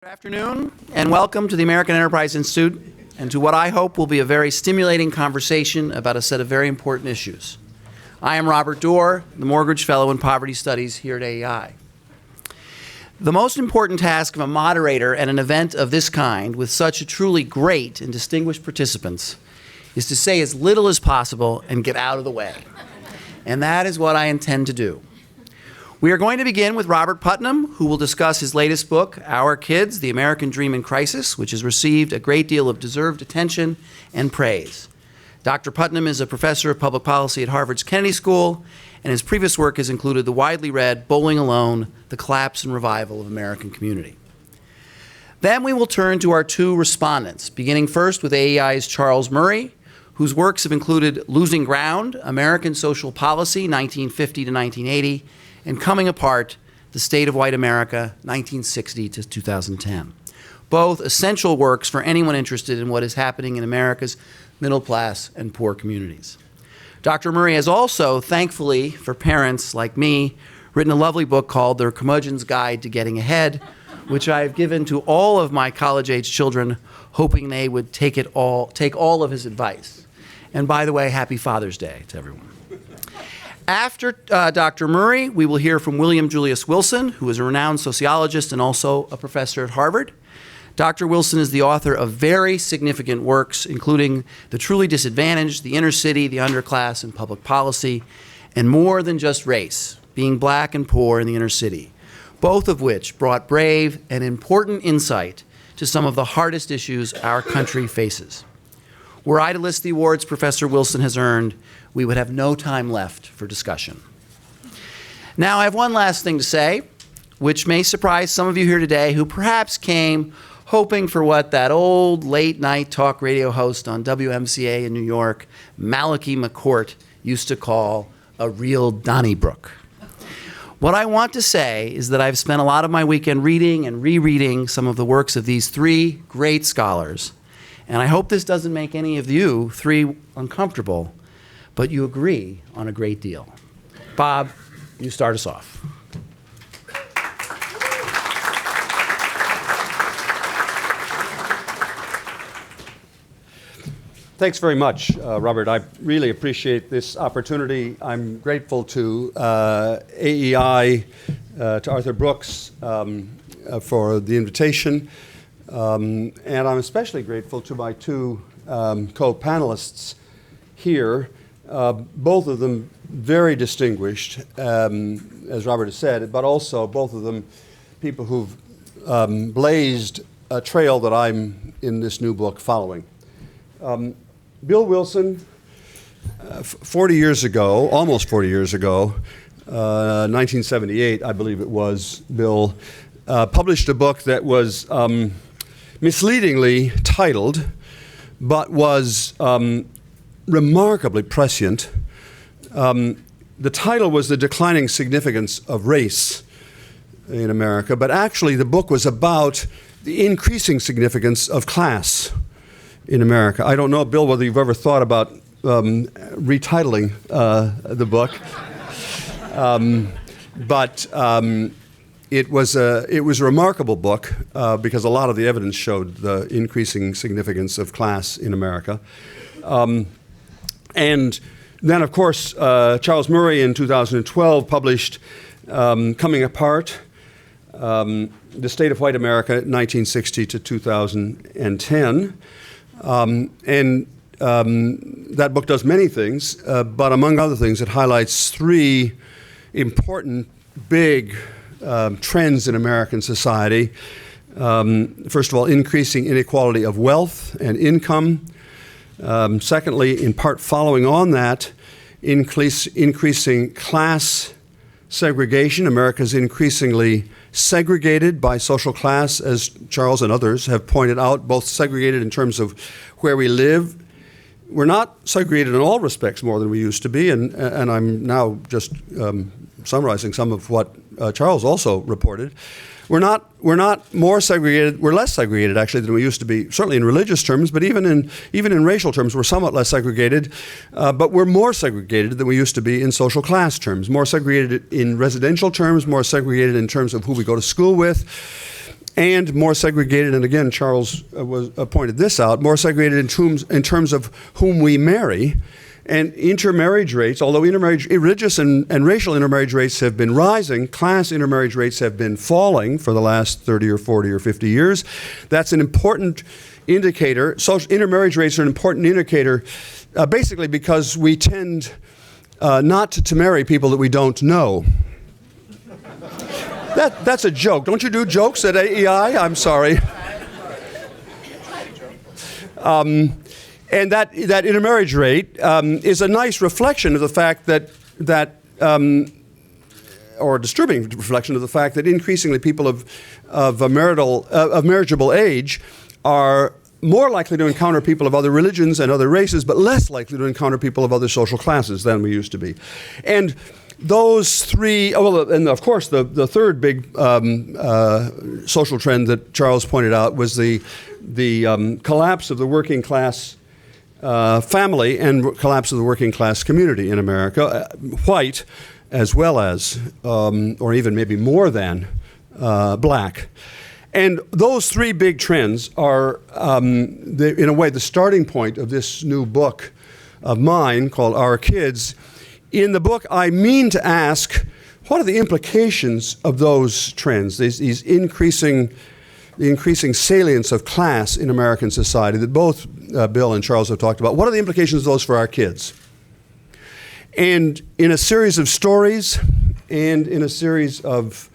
Good afternoon, and welcome to the American Enterprise Institute and to what I hope will be a very stimulating conversation about a set of very important issues. I am Robert Doar, the Morgridge Fellow in Poverty Studies here at AEI. The most important task of a moderator at an event of this kind with such a truly great and distinguished participants is to say as little as possible and get out of the way. And that is what I intend to do. We are going to begin with Robert Putnam, who will discuss his latest book, Our Kids, The American Dream in Crisis, which has received a great deal of deserved attention and praise. Dr. Putnam is a professor of public policy at Harvard's Kennedy School, and his previous work has included the widely read Bowling Alone, The Collapse and Revival of American Community. Then we will turn to our two respondents, beginning first with AEI's Charles Murray, whose works have included Losing Ground, American Social Policy, 1950 to 1980, and Coming Apart, The State of White America, 1960 to 2010. Both essential works for anyone interested in what is happening in America's middle class and poor communities. Dr. Murray has also, thankfully for parents like me, written a lovely book called The Curmudgeon's Guide to Getting Ahead, which I have given to all of my college-age children, hoping they would take all of his advice. And by the way, happy Father's Day to everyone. After Dr. Murray, we will hear from William Julius Wilson, who is a renowned sociologist and also a professor at Harvard. Dr. Wilson is the author of very significant works, including The Truly Disadvantaged, The Inner City, The Underclass, and Public Policy, and More Than Just Race, Being Black and Poor in the Inner City, both of which brought brave and important insight to some of the hardest issues our country faces. Were I to list the awards Professor Wilson has earned, we would have no time left for discussion. Now, I have one last thing to say, which may surprise some of you here today who perhaps came hoping for what that old late-night talk radio host on WMCA in New York, Malachi McCourt, used to call a real Donnybrook. What I want to say is that I've spent a lot of my weekend reading and rereading some of the works of these three great scholars, and I hope this doesn't make any of you three uncomfortable, but you agree on a great deal. Bob, you start us off. Thanks very much, Robert. I really appreciate this opportunity. I'm grateful to AEI, to Arthur Brooks for the invitation, and I'm especially grateful to my two co-panelists here, both of them very distinguished, as Robert has said, but also both of them people who've blazed a trail that I'm in this new book following. Bill Wilson, 40 years ago, almost 40 years ago, 1978, I believe it was, Bill published a book that was misleadingly titled, but was remarkably prescient. The title was The Declining Significance of Race in America, but actually the book was about the increasing significance of class in America. I don't know, Bill, whether you've ever thought about retitling the book, but it was a remarkable book because a lot of the evidence showed the increasing significance of class in America. And then, of course, Charles Murray in 2012 published Coming Apart, The State of White America, 1960 to 2010. That book does many things, but among other things, it highlights three important, big trends in American society. First of all, increasing inequality of wealth and income. Secondly, in part following on that, increasing class segregation. America is increasingly segregated by social class, as Charles and others have pointed out, both segregated in terms of where we live. We're not segregated in all respects more than we used to be, and I'm now just summarizing some of what Charles also reported. We're not more segregated. We're less segregated actually than we used to be. Certainly in religious terms, but even in racial terms, we're somewhat less segregated. But we're more segregated than we used to be in social class terms. More segregated in residential terms. More segregated in terms of who we go to school with. and more segregated, and again, Charles pointed this out, more segregated in terms of whom we marry. And intermarriage rates, although religious and racial intermarriage rates have been rising, class intermarriage rates have been falling for the last 30 or 40 or 50 years. That's an important indicator. Social intermarriage rates are an important indicator, basically because we tend not to marry people that we don't know. That's a joke. Don't you do jokes at AEI? I'm sorry. And that intermarriage rate is a nice reflection of the fact or a disturbing reflection of the fact that increasingly people of marriageable age are more likely to encounter people of other religions and other races, but less likely to encounter people of other social classes than we used to be. And those three, and of course the third big social trend that Charles pointed out was the collapse of the working class family and collapse of the working class community in America, white as well as, or even maybe more than, black. And those three big trends are, in a way, the starting point of this new book of mine called Our Kids. In the book, I mean to ask, what are the implications of those trends, these increasing salience of class in American society that both Bill and Charles have talked about? What are the implications of those for our kids? And in a series of stories and in a series of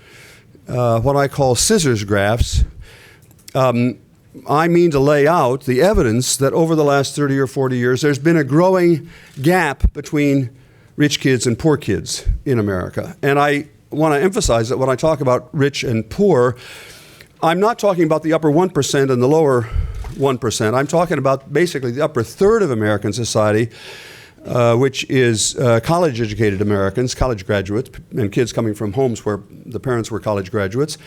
what I call scissors graphs, I mean to lay out the evidence that over the last 30 or 40 years, there's been a growing gap between rich kids and poor kids in America. And I want to emphasize that when I talk about rich and poor, I'm not talking about the upper 1% and the lower 1%. I'm talking about basically the upper third of American society, which is college-educated Americans, college graduates, and kids coming from homes where the parents were college graduates.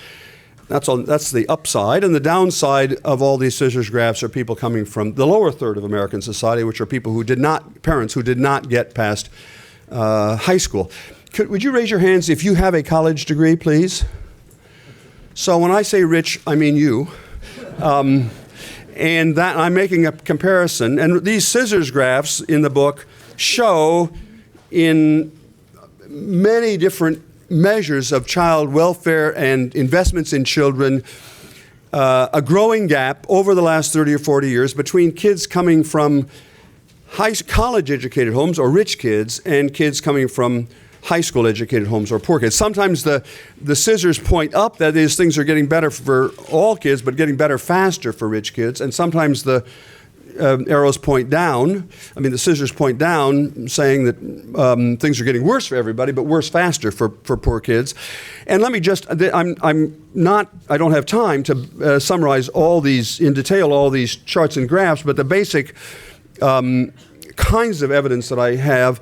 That's the upside. And the downside of all these scissors graphs are people coming from the lower third of American society, which are people parents who did not get past high school. Would you raise your hands if you have a college degree, please? So when I say rich, I mean you. And that I'm making a comparison. And these scissors graphs in the book show in many different measures of child welfare and investments in children a growing gap over the last 30 or 40 years between kids coming from college-educated homes or rich kids and kids coming from high school educated homes or poor kids. Sometimes the scissors point up, that is, things are getting better for all kids, but getting better faster for rich kids. And sometimes the arrows point down. I mean, the scissors point down, saying that things are getting worse for everybody, but worse faster for poor kids. And let me just, I don't have time to summarize all these in detail, all these charts and graphs, but the basic kinds of evidence that I have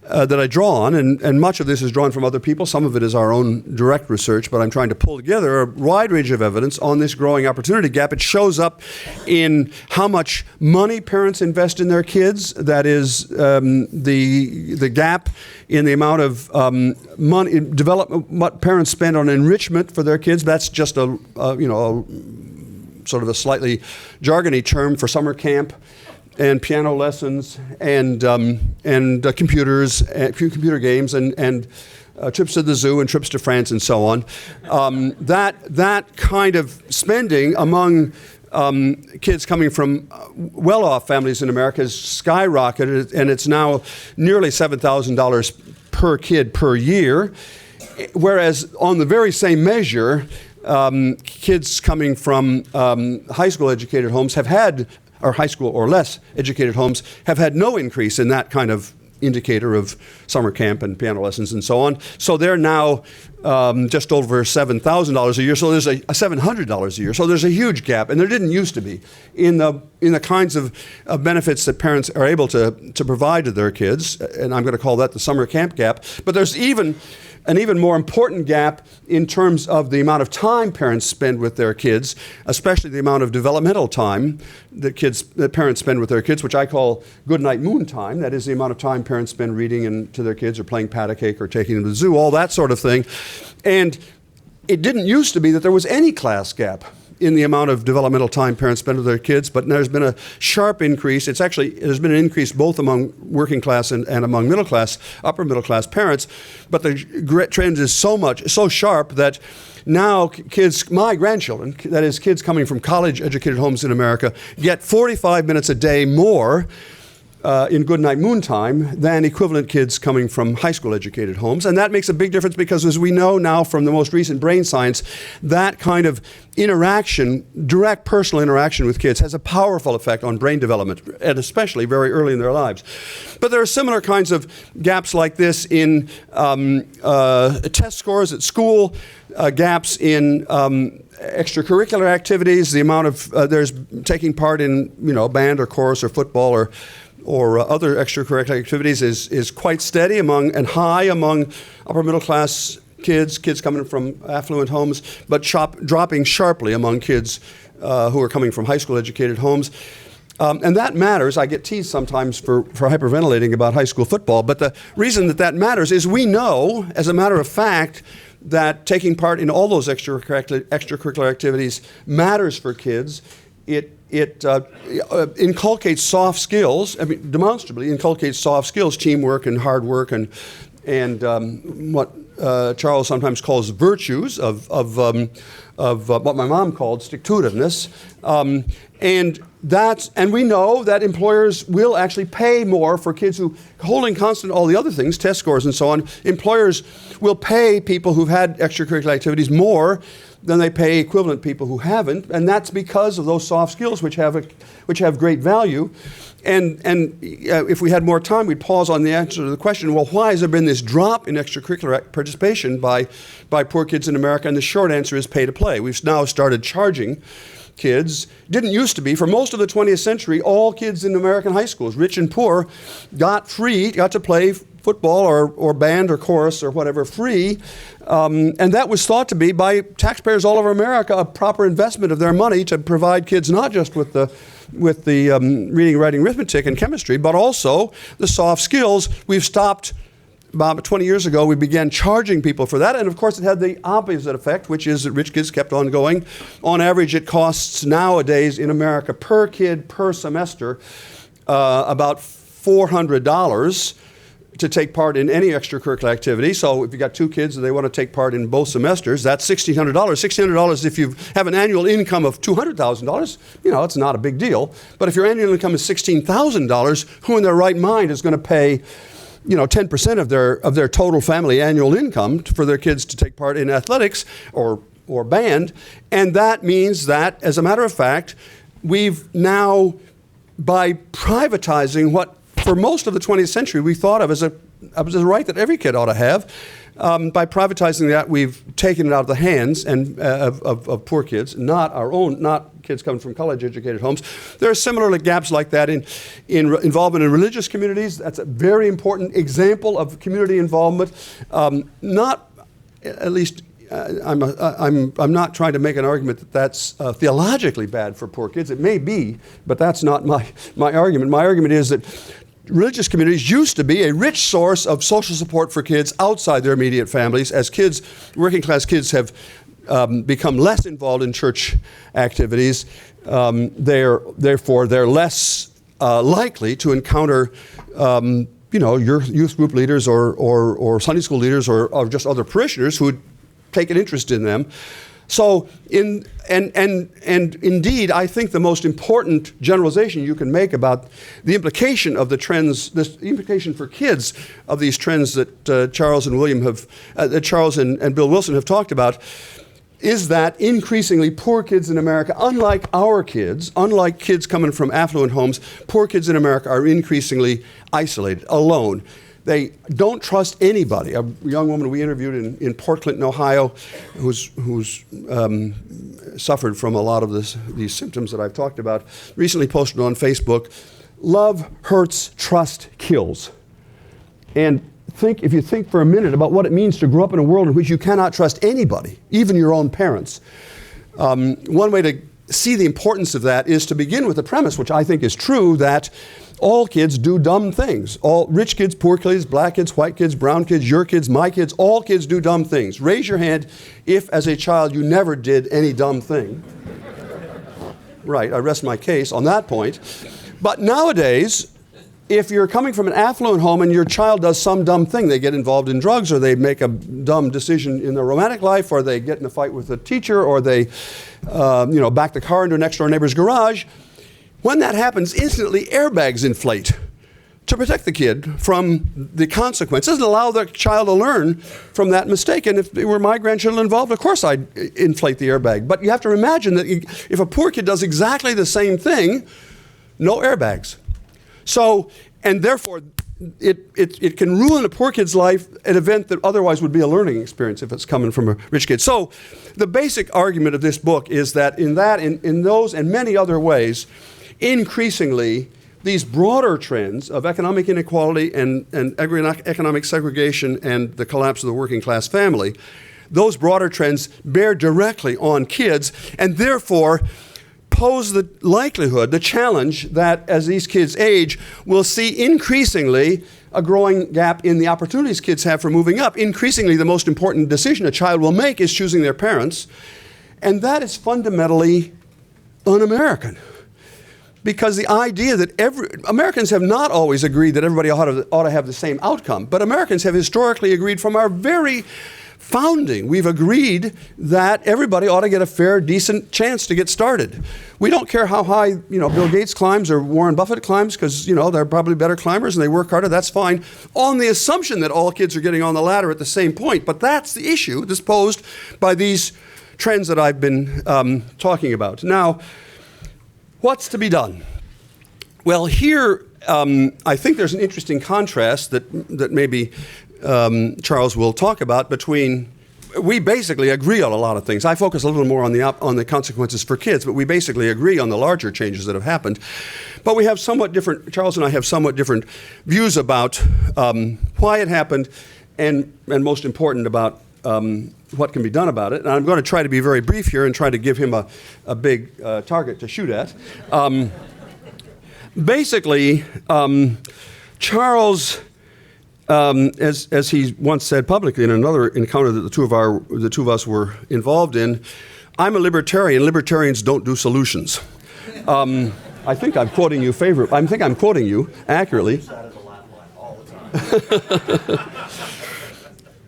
that I draw on, and much of this is drawn from other people. Some of it is our own direct research, but I'm trying to pull together a wide range of evidence on this growing opportunity gap. It shows up in how much money parents invest in their kids. That is the gap in the amount of money, what parents spend on enrichment for their kids. That's just a sort of a slightly jargony term for summer camp and piano lessons and computers, computer games, and trips to the zoo and trips to France and so on. That kind of spending among kids coming from well-off families in America has skyrocketed, and it's now nearly $7,000 per kid per year. Whereas on the very same measure, kids coming from high school educated homes or high school or less educated homes have had no increase in that kind of indicator of summer camp and piano lessons and so on. So they're now just over $7,000 a year. So there's a $700 a year. So there's a huge gap, and there didn't used to be in the kinds of benefits that parents are able to provide to their kids. And I'm going to call that the summer camp gap. But there's an even more important gap in terms of the amount of time parents spend with their kids, especially the amount of developmental time that parents spend with their kids, which I call good night moon time. That is the amount of time parents spend reading to their kids or playing pat a cake or taking them to the zoo, all that sort of thing. And it didn't used to be that there was any class gap in the amount of developmental time parents spend with their kids, but there's been a sharp increase. There's been an increase both among working class and among middle class, upper middle class parents, but the trend is so sharp that now kids, my grandchildren, that is kids coming from college-educated homes in America, get 45 minutes a day more in Goodnight Moon time than equivalent kids coming from high school educated homes. And that makes a big difference because, as we know now from the most recent brain science, that kind of interaction, direct personal interaction with kids, has a powerful effect on brain development, and especially very early in their lives. But there are similar kinds of gaps like this in test scores at school, gaps in extracurricular activities, the amount of there's taking part in band or chorus or football or other extracurricular activities is quite steady and high among upper middle class kids coming from affluent homes, but dropping sharply among kids who are coming from high school educated homes. And that matters. I get teased sometimes for hyperventilating about high school football, but the reason that matters is we know, as a matter of fact, that taking part in all those extracurricular activities matters for kids. It inculcates soft skills. I mean, demonstrably inculcates soft skills, teamwork and hard work, and what Charles sometimes calls virtues of what my mom called stick-to-itiveness. And we know that employers will actually pay more for kids who, holding constant all the other things, test scores and so on, employers will pay people who've had extracurricular activities more than they pay equivalent people who haven't, and that's because of those soft skills which have great value. And if we had more time, we'd pause on the answer to the question, well, why has there been this drop in extracurricular participation by poor kids in America? And the short answer is pay to play. We've now started charging kids. Didn't used to be. For most of the 20th century, all kids in American high schools, rich and poor, got to play football or band or chorus or whatever free. And that was thought to be, by taxpayers all over America, a proper investment of their money to provide kids not just with the reading, writing, arithmetic, and chemistry, but also the soft skills. We've stopped. About 20 years ago, we began charging people for that, and of course it had the opposite effect, which is that rich kids kept on going. On average, it costs nowadays in America per kid per semester about $400 to take part in any extracurricular activity. So if you got two kids and they want to take part in both semesters, that's $1,600. $1,600 if you have an annual income of $200,000, it's not a big deal. But if your annual income is $16,000, who in their right mind is going to pay 10% of their total family annual income for their kids to take part in athletics or band? And that means that, as a matter of fact, we've now, by privatizing what for most of the 20th century we thought of as a right that every kid ought to have, by privatizing that, we've taken it out of the hands of poor kids, not kids coming from college-educated homes. There are similar gaps like that in involvement in religious communities. That's a very important example of community involvement. Not, at least, I'm not trying to make an argument that that's theologically bad for poor kids. It may be, but that's not my argument. My argument is that religious communities used to be a rich source of social support for kids outside their immediate families. As working class kids have become less involved in church activities, therefore they're less likely to encounter your youth group leaders or Sunday school leaders or just other parishioners who would take an interest in them. So, indeed, I think the most important generalization you can make about the implication of the trends, the implication for kids of these trends that Charles and Bill Wilson have talked about, is that increasingly poor kids in America, unlike our kids, unlike kids coming from affluent homes, poor kids in America are increasingly isolated, alone. They don't trust anybody. A young woman we interviewed in Port Clinton, Ohio, who's suffered from a lot of these symptoms that I've talked about, recently posted on Facebook, "Love hurts, trust kills." And if you think for a minute about what it means to grow up in a world in which you cannot trust anybody, even your own parents. One way to see the importance of that is to begin with the premise, which I think is true, that all kids do dumb things. All rich kids, poor kids, black kids, white kids, brown kids, your kids, my kids, all kids do dumb things. Raise your hand if, as a child, you never did any dumb thing. Right, I rest my case on that point. But nowadays, if you're coming from an affluent home and your child does some dumb thing, they get involved in drugs, or they make a dumb decision in their romantic life, or they get in a fight with a teacher, or they back the car into a next door neighbor's garage, when that happens, instantly airbags inflate to protect the kid from the consequences and allow the child to learn from that mistake. And if it were my grandchildren involved, of course I'd inflate the airbag. But you have to imagine that if a poor kid does exactly the same thing, no airbags. So, and therefore, it can ruin a poor kid's life, an event that otherwise would be a learning experience if it's coming from a rich kid. So the basic argument of this book is that in those and many other ways, increasingly, these broader trends of economic inequality and economic segregation and the collapse of the working class family, those broader trends bear directly on kids, and therefore pose the likelihood, the challenge, that as these kids age, we'll see increasingly a growing gap in the opportunities kids have for moving up. Increasingly, the most important decision a child will make is choosing their parents, and that is fundamentally un-American. Because the idea that Americans have not always agreed that everybody ought to have the same outcome, but Americans have historically agreed from our very founding. We've agreed that everybody ought to get a fair, decent chance to get started. We don't care how high, Bill Gates climbs or Warren Buffett climbs, because, they're probably better climbers and they work harder. That's fine, on the assumption that all kids are getting on the ladder at the same point. But that's the issue that's posed by these trends that I've been talking about. Now, what's to be done? Well, here, I think there's an interesting contrast that maybe Charles will talk about between. We basically agree on a lot of things. I focus a little more on the consequences for kids, but we basically agree on the larger changes that have happened. But we have Charles and I have somewhat different views about why it happened, and most important about what can be done about it. And I'm going to try to be very brief here and try to give him a big target to shoot at. Basically, Charles, as he once said publicly in another encounter that the two of us were involved in, I'm a libertarian. Libertarians don't do solutions. I think I'm quoting you I'm quoting you accurately.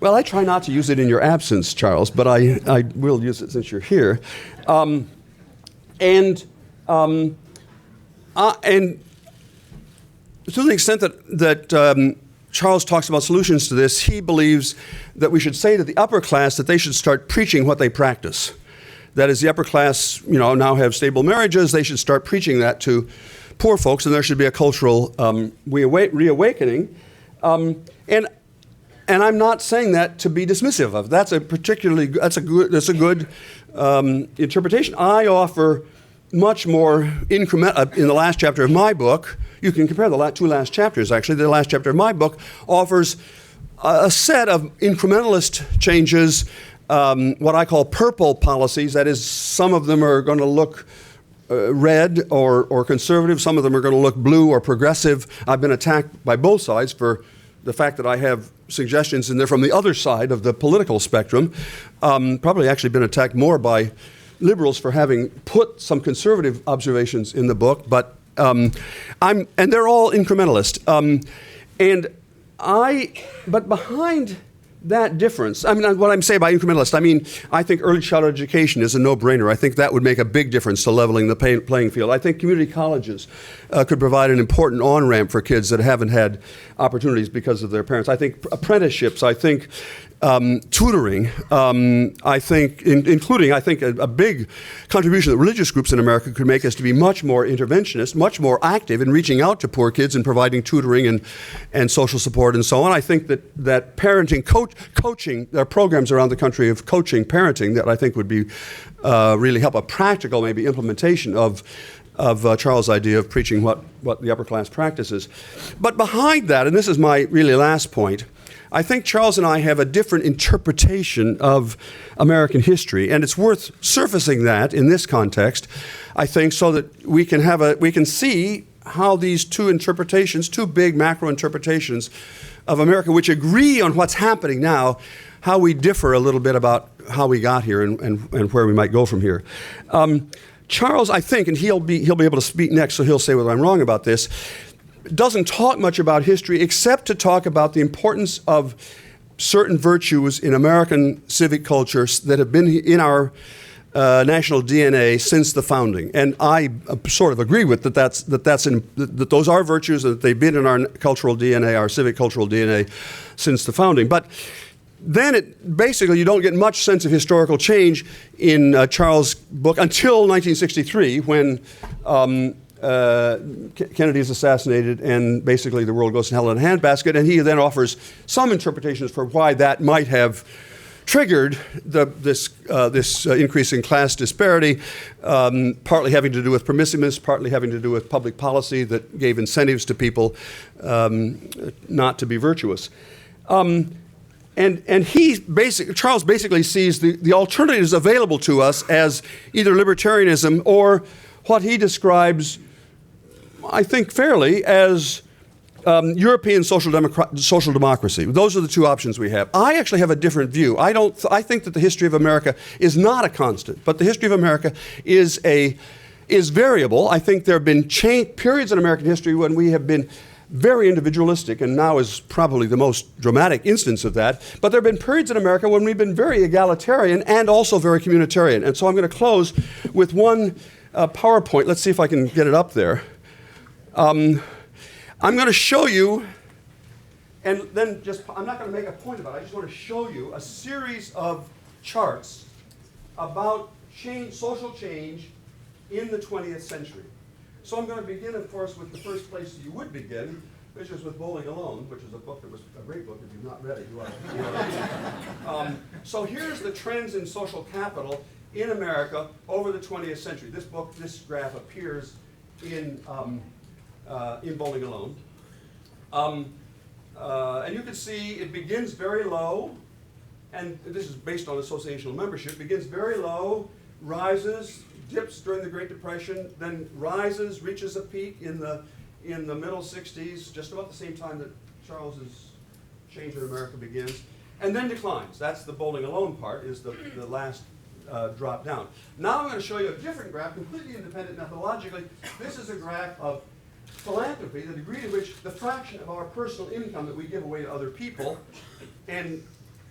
Well, I try not to use it in your absence, Charles, but I will use it since you're here. And to the extent that Charles talks about solutions to this, he believes that we should say to the upper class that they should start preaching what they practice. That is, the upper class, now have stable marriages. They should start preaching that to poor folks, and there should be a cultural reawakening. And I'm not saying that to be dismissive of. That's a good interpretation. I offer much more incremental in the last chapter of my book. You can compare the two last chapters, actually. The last chapter of my book offers a set of incrementalist changes, what I call purple policies. That is, some of them are going to look red or conservative. Some of them are going to look blue or progressive. I've been attacked by both sides for the fact that I have suggestions in there from the other side of the political spectrum. Probably actually been attacked more by liberals for having put some conservative observations in the book, but and they're all incrementalist. But behind that difference, what I'm saying by incrementalist, I think early childhood education is a no-brainer. I think that would make a big difference to leveling the playing field. I think community colleges could provide an important on-ramp for kids that haven't had opportunities because of their parents. I think apprenticeships, I think tutoring, I think, including a big contribution that religious groups in America could make is to be much more interventionist, much more active in reaching out to poor kids and providing tutoring and social support and so on. I think that parenting, coaching, there are programs around the country of coaching parenting that I think would be really help a practical maybe implementation of Charles' idea of preaching what the upper class practices. But behind that, and this is my really last point, I think Charles and I have a different interpretation of American history, and it's worth surfacing that in this context, I think, so that we can see how these two interpretations, two big macro interpretations of America, which agree on what's happening now, how we differ a little bit about how we got here and where we might go from here. Charles, I think, and he'll be able to speak next, so he'll say whether I'm wrong about this, doesn't talk much about history except to talk about the importance of certain virtues in American civic cultures that have been in our national DNA since the founding. And I sort of agree with that that those are virtues, that they've been in our cultural DNA, our civic cultural DNA, since the founding. But then basically you don't get much sense of historical change in Charles' book until 1963, when Kennedy is assassinated and basically the world goes to hell in a handbasket, and he then offers some interpretations for why that might have triggered this increase in class disparity, partly having to do with permissiveness, partly having to do with public policy that gave incentives to people not to be virtuous. And Charles basically sees the alternatives available to us as either libertarianism or what he describes, I think fairly, as European social democracy. Those are the two options we have. I actually have a different view. I think that the history of America is not a constant, but the history of America is variable. I think there have been periods in American history when we have been very individualistic, and now is probably the most dramatic instance of that. But there have been periods in America when we've been very egalitarian and also very communitarian. And so I'm going to close with one PowerPoint. Let's see if I can get it up there. I'm going to show you, and then I'm not going to make a point about it. I just want to show you a series of charts about social change in the 20th century. So I'm going to begin, of course, with the first place you would begin, which is with Bowling Alone, which is a book that was a great book. If you've not read it, you ought to read it. So here's the trends in social capital in America over the 20th century. This graph appears in Bowling Alone. And you can see it begins very low, and this is based on associational membership, begins very low, rises, dips during the Great Depression, then rises, reaches a peak in the middle 60s, just about the same time that Charles's change in America begins, and then declines. That's the Bowling Alone part, is the last drop down. Now I'm going to show you a different graph, completely independent methodologically. This is a graph of philanthropy, the degree to which the fraction of our personal income that we give away to other people, and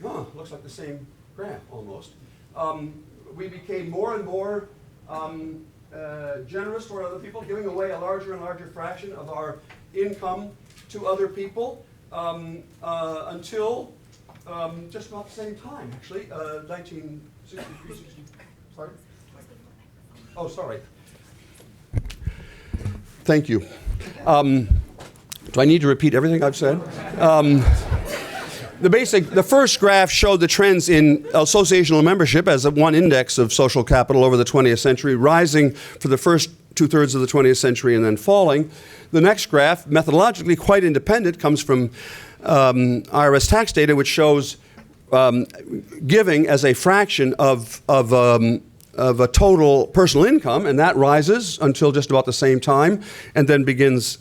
looks like the same graph almost. We became more and more generous toward other people, giving away a larger and larger fraction of our income to other people until just about the same time, actually, 1963, 60, sorry? Oh, sorry. Thank you. Do I need to repeat everything I've said? The first graph showed the trends in associational membership as one index of social capital over the 20th century, rising for the first two-thirds of the 20th century and then falling. The next graph, methodologically quite independent, comes from IRS tax data, which shows giving as a fraction of a total personal income, and that rises until just about the same time and then begins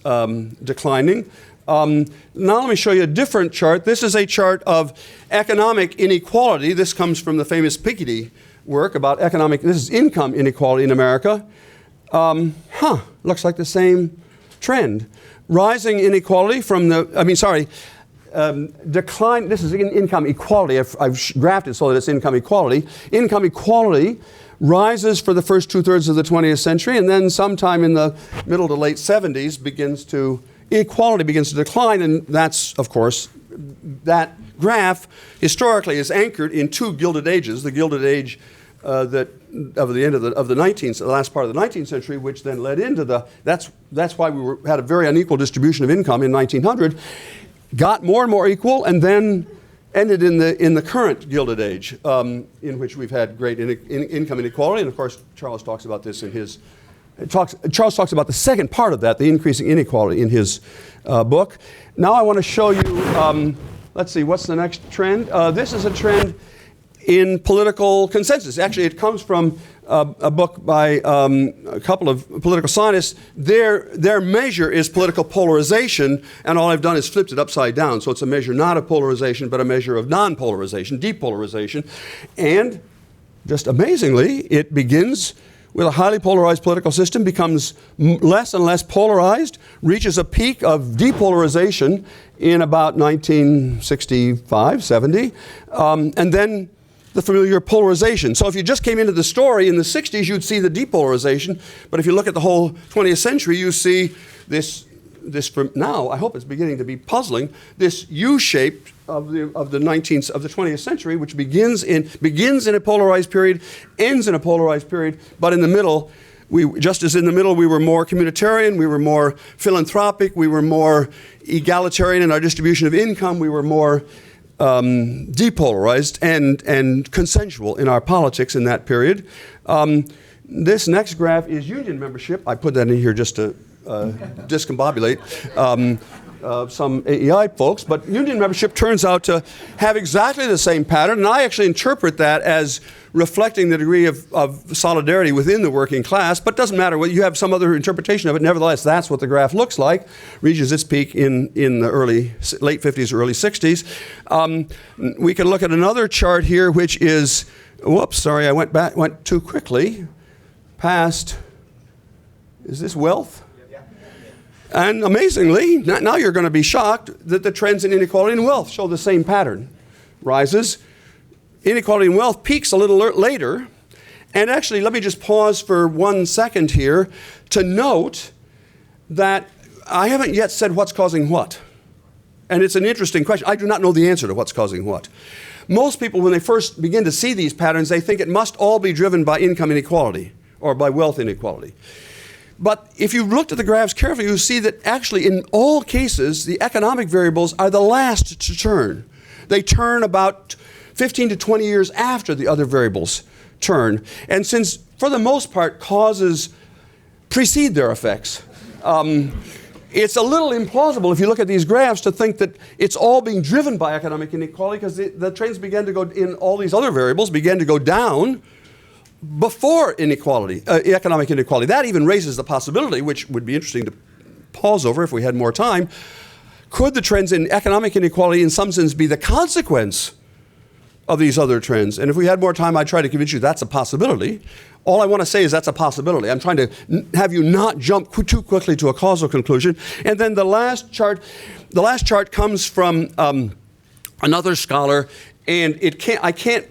declining. Now let me show you a different chart. This is a chart of economic inequality. This comes from the famous Piketty work about this is income inequality in America. Looks like the same trend. Rising inequality from decline, this is income equality. I've graphed it so that it's income equality. Income equality rises for the first two-thirds of the 20th century, and then sometime in the middle to late 70s inequality begins to decline, and that's, of course, that graph historically is anchored in two Gilded Ages, the Gilded Age of the end of the last part of the 19th century, which then led into that's why we had a very unequal distribution of income in 1900, got more and more equal, and then ended in the current Gilded Age, in which we've had great income inequality, and of course Charles talks about this in his. Charles talks about the second part of that, the increasing inequality, in his book. Now I want to show you, let's see, what's the next trend? This is a trend in political consensus. Actually, it comes from a book by a couple of political scientists. Their measure is political polarization, and all I've done is flipped it upside down. So it's a measure not of polarization, but a measure of non-polarization, depolarization. And just amazingly, it begins with a highly polarized political system, becomes less and less polarized, reaches a peak of depolarization in about 1965, 70, and then the familiar polarization. So if you just came into the story in the 60s, you'd see the depolarization, but if you look at the whole 20th century, you see this from now, I hope it's beginning to be puzzling, this U-shaped of the 20th century, which begins in a polarized period, ends in a polarized period, but in the middle, just as in the middle we were more communitarian, we were more philanthropic, we were more egalitarian in our distribution of income, we were more depolarized and consensual in our politics in that period. This next graph is union membership. I put that in here just to discombobulate some AEI folks, but union membership turns out to have exactly the same pattern, and I actually interpret that as reflecting the degree of solidarity within the working class, but doesn't matter whether you have some other interpretation of it. Nevertheless, that's what the graph looks like. Reaches its peak in the late 50s or early 60s. We can look at another chart here, which is, whoops, sorry, I went too quickly past, is this wealth? And amazingly, now you're going to be shocked that the trends in inequality and wealth show the same pattern. Rises. Inequality in wealth peaks a little later. And actually, let me just pause for 1 second here to note that I haven't yet said what's causing what. And it's an interesting question. I do not know the answer to what's causing what. Most people, when they first begin to see these patterns, they think it must all be driven by income inequality or by wealth inequality. But if you looked at the graphs carefully, you see that actually in all cases, the economic variables are the last to turn. They turn about 15 to 20 years after the other variables turn. And since, for the most part, causes precede their effects, it's a little implausible if you look at these graphs to think that it's all being driven by economic inequality, because the trends began to go in all these other variables began to go down before inequality, economic inequality. That even raises the possibility, which would be interesting to pause over if we had more time, could the trends in economic inequality in some sense be the consequence of these other trends? And if we had more time, I'd try to convince you that's a possibility. All I want to say is that's a possibility. I'm trying to have you not jump too quickly to a causal conclusion. And then the last chart comes from another scholar, and I can't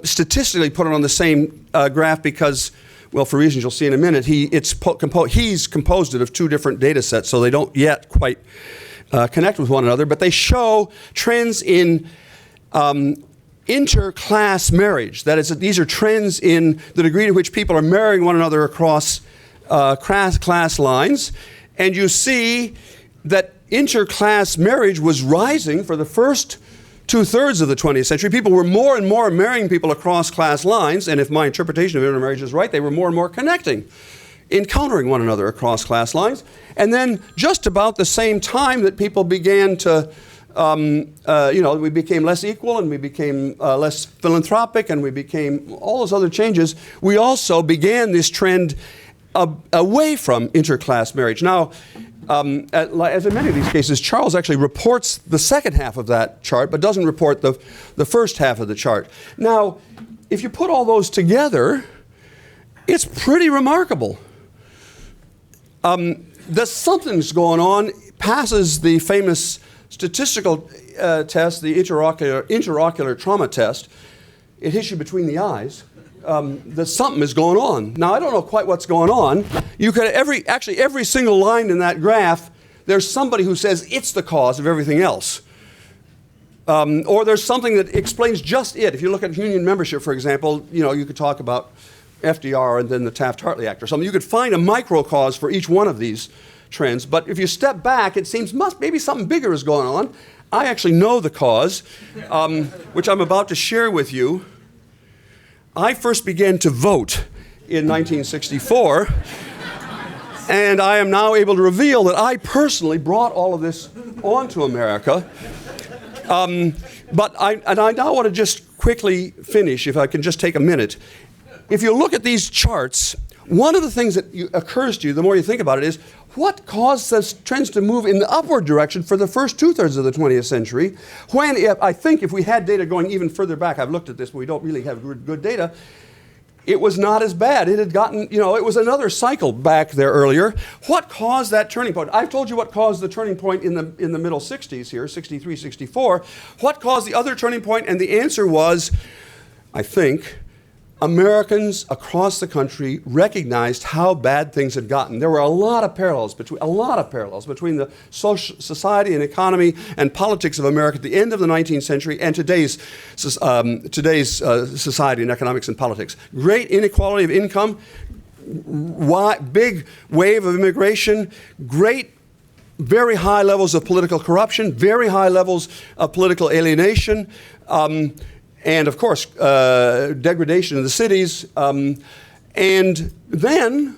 statistically put it on the same graph because, well, for reasons you'll see in a minute, he's composed it of two different data sets, so they don't yet quite connect with one another, but they show trends in inter-class marriage. That is, these are trends in the degree to which people are marrying one another across class lines, and you see that inter-class marriage was rising for the first 2/3 of the 20th century. People were more and more marrying people across class lines, and if my interpretation of intermarriage is right, they were more and more connecting, encountering one another across class lines. And then just about the same time that people began to, we became less equal, and we became less philanthropic, and we became all those other changes, we also began this trend away from interclass marriage. Now, as in many of these cases, Charles actually reports the second half of that chart, but doesn't report the first half of the chart. Now, if you put all those together, it's pretty remarkable. Something's going on, passes the famous statistical test, the interocular trauma test. It hits you between the eyes. That something is going on. Now, I don't know quite what's going on. You could every single line in that graph, there's somebody who says it's the cause of everything else. Or there's something that explains just it. If you look at union membership, for example, you could talk about FDR and then the Taft-Hartley Act or something. You could find a micro cause for each one of these trends. But if you step back, it seems maybe something bigger is going on. I actually know the cause, which I'm about to share with you. I first began to vote in 1964, and I am now able to reveal that I personally brought all of this onto America. But I now want to just quickly finish, if I can just take a minute. if you look at these charts, one of the things that occurs to you the more you think about it is, what caused those trends to move in the upward direction for the first two-thirds of the 20th century, when I think if we had data going even further back, I've looked at this, but we don't really have good data, it was not as bad. It had gotten, it was another cycle back there earlier. What caused that turning point? I've told you what caused the turning point in the middle 60s here, 63, 64. What caused the other turning point? And the answer was, I think, Americans across the country recognized how bad things had gotten. There were a lot of parallels between the society and economy and politics of America at the end of the 19th century and today's society and economics and politics. Great inequality of income, big wave of immigration, very high levels of political corruption, very high levels of political alienation, and of course, degradation in the cities. And then,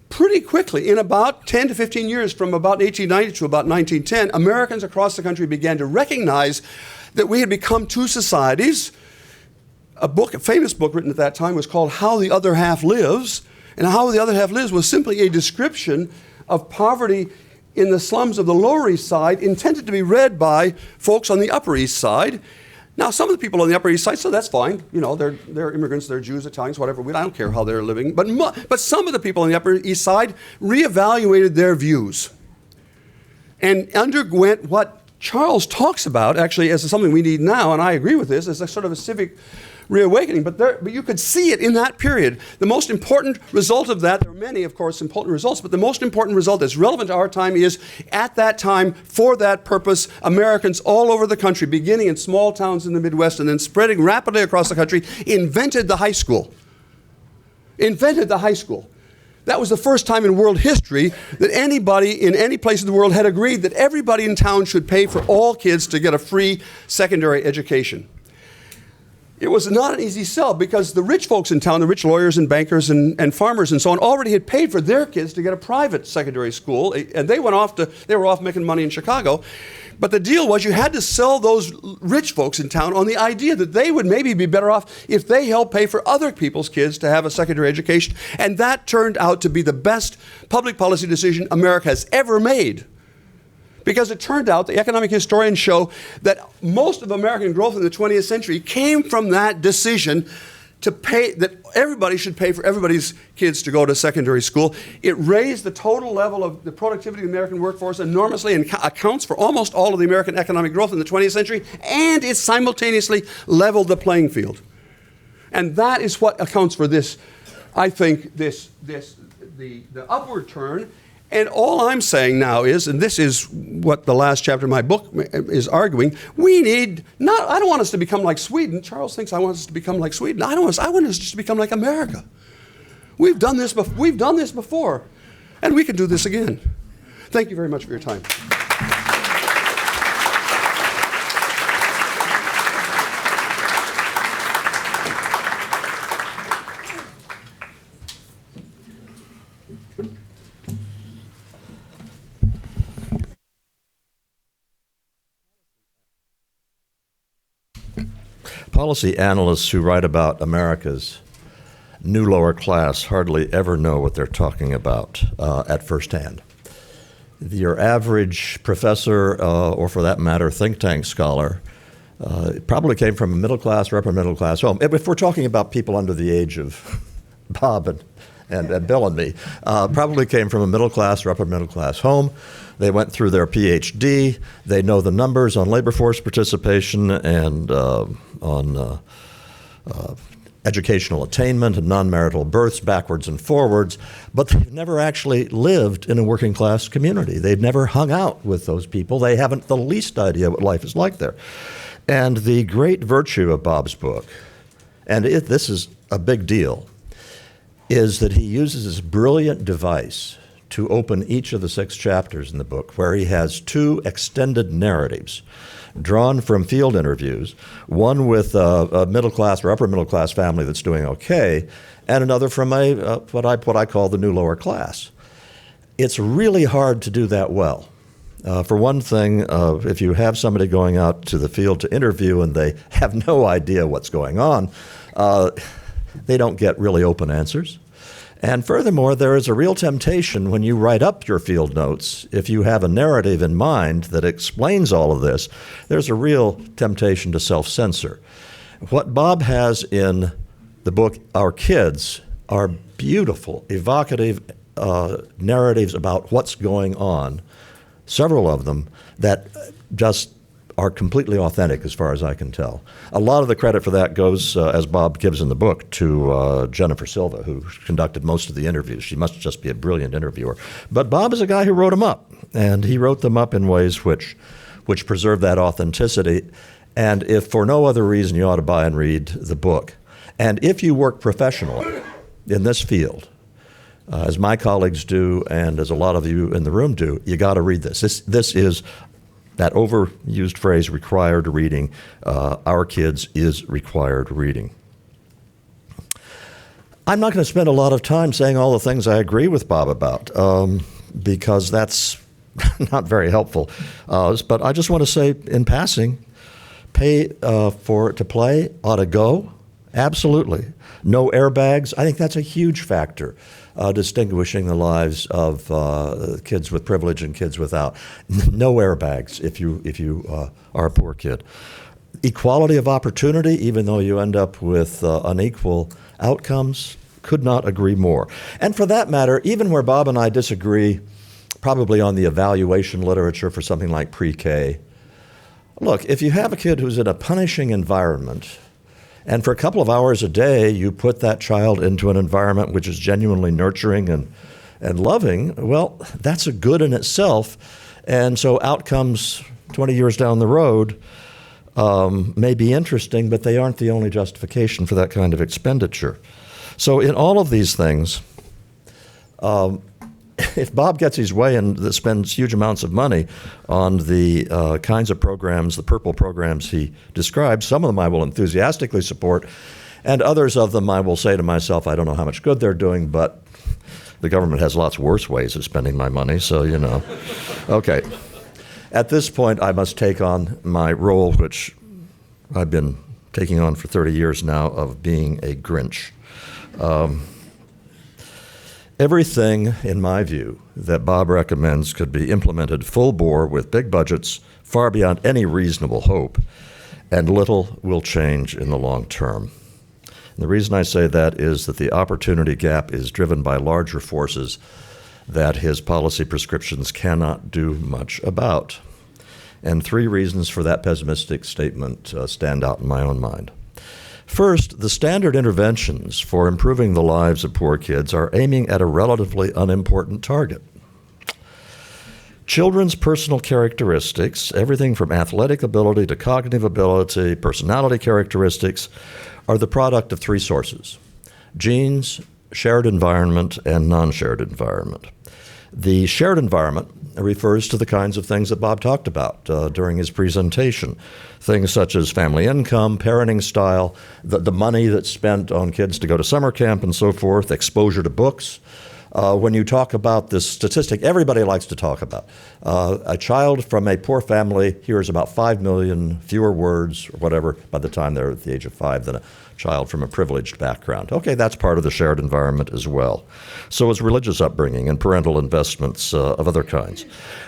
pretty quickly, in about 10 to 15 years, from about 1890 to about 1910, Americans across the country began to recognize that we had become two societies. A famous book written at that time was called How the Other Half Lives. And How the Other Half Lives was simply a description of poverty in the slums of the Lower East Side, intended to be read by folks on the Upper East Side. Now, some of the people on the Upper East Side, so that's fine. They're immigrants, they're Jews, Italians, whatever. I don't care how they're living. But some of the people on the Upper East Side reevaluated their views and underwent what Charles talks about, actually, as something we need now, and I agree with this, as a sort of a civic reawakening. But you could see it in that period. The most important result of that, there are many, of course, important results, but the most important result that's relevant to our time is, at that time, for that purpose, Americans all over the country, beginning in small towns in the Midwest and then spreading rapidly across the country, invented the high school. That was the first time in world history that anybody in any place in the world had agreed that everybody in town should pay for all kids to get a free secondary education. It was not an easy sell, because the rich folks in town, the rich lawyers and bankers and farmers and so on, already had paid for their kids to get a private secondary school, and they were off making money in Chicago. But the deal was, you had to sell those rich folks in town on the idea that they would maybe be better off if they helped pay for other people's kids to have a secondary education. And that turned out to be the best public policy decision America has ever made. Because it turned out, the economic historians show, that most of American growth in the 20th century came from that decision to pay, that everybody should pay for everybody's kids to go to secondary school. It raised the total level of the productivity of the American workforce enormously and accounts for almost all of the American economic growth in the 20th century, and it simultaneously leveled the playing field. And that is what accounts for this, I think, the upward turn. And all I'm saying now is, and this is what the last chapter of my book is arguing, I don't want us to become like Sweden. Charles thinks I want us to become like Sweden. I want us just to become like America. We've done this before, and we can do this again. Thank you very much for your time. Policy analysts who write about America's new lower class hardly ever know what they're talking about at first hand. Your average professor, or for that matter, think tank scholar, probably came from a middle class or upper middle class home. If we're talking about people under the age of Bob and Bill and me, probably came from a middle class or upper middle class home. They went through their PhD. They know the numbers on labor force participation and on educational attainment and non-marital births backwards and forwards, but they've never actually lived in a working class community. They've never hung out with those people. They haven't the least idea what life is like there. And the great virtue of Bob's book, and this is a big deal, is that he uses this brilliant device to open each of the 6 chapters in the book, where he has 2 extended narratives drawn from field interviews, one with a middle class or upper middle class family that's doing okay, and another from what I call the new lower class. It's really hard to do that well. For one thing, if you have somebody going out to the field to interview and they have no idea what's going on, They don't get really open answers. And furthermore, there is a real temptation when you write up your field notes, if you have a narrative in mind that explains all of this, there's a real temptation to self-censor. What Bob has in the book, Our Kids, are beautiful, evocative narratives about what's going on, several of them that just are completely authentic as far as I can tell. A lot of the credit for that goes, as Bob gives in the book, to Jennifer Silva, who conducted most of the interviews. She must just be a brilliant interviewer. But Bob is a guy who wrote them up, and he wrote them up in ways which preserve that authenticity. And if for no other reason, you ought to buy and read the book. And if you work professionally in this field, as my colleagues do and as a lot of you in the room do, you got to read this. This is that overused phrase, required reading. Our Kids is required reading. I'm not going to spend a lot of time saying all the things I agree with Bob about, because that's not very helpful. But I just want to say in passing, pay for it to play, ought to go, absolutely. No airbags, I think that's a huge factor. Distinguishing the lives of kids with privilege and kids without. No airbags if you are a poor kid. Equality of opportunity, even though you end up with unequal outcomes, could not agree more. And for that matter, even where Bob and I disagree, probably on the evaluation literature for something like pre-K, look, if you have a kid who's in a punishing environment, and for a couple of hours a day, you put that child into an environment which is genuinely nurturing and loving, well, that's a good in itself. And so outcomes 20 years down the road may be interesting, but they aren't the only justification for that kind of expenditure. So in all of these things, if Bob gets his way and spends huge amounts of money on the kinds of programs, the purple programs he describes, some of them I will enthusiastically support, and others of them I will say to myself, I don't know how much good they're doing, but the government has lots worse ways of spending my money, so you know. Okay. At this point, I must take on my role, which I've been taking on for 30 years now, of being a Grinch. Everything, in my view, that Bob recommends could be implemented full bore with big budgets, far beyond any reasonable hope, and little will change in the long term. And the reason I say that is that the opportunity gap is driven by larger forces that his policy prescriptions cannot do much about. And three reasons for that pessimistic statement stand out in my own mind. First, the standard interventions for improving the lives of poor kids are aiming at a relatively unimportant target. Children's personal characteristics, everything from athletic ability to cognitive ability, personality characteristics, are the product of three sources: genes, shared environment, and non-shared environment. The shared environment refers to the kinds of things that Bob talked about during his presentation. Things such as family income, parenting style, the money that's spent on kids to go to summer camp and so forth, exposure to books. When you talk about this statistic, everybody likes to talk about. A child from a poor family hears about 5 million fewer words or whatever by the time they're at the age of 5 than a child from a privileged background. Okay, that's part of the shared environment as well. So is religious upbringing and parental investments of other kinds.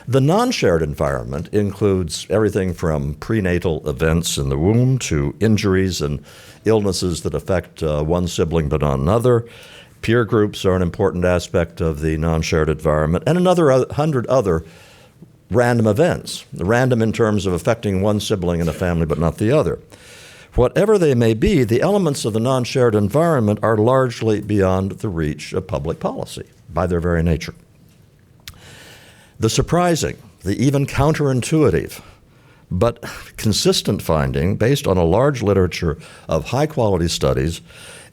The non-shared environment includes everything from prenatal events in the womb to injuries and illnesses that affect one sibling but not another. Peer groups are an important aspect of the non-shared environment, and another 100 other random events, random in terms of affecting one sibling in a family but not the other. Whatever they may be, the elements of the non-shared environment are largely beyond the reach of public policy by their very nature. The surprising, the even counterintuitive, but consistent finding based on a large literature of high-quality studies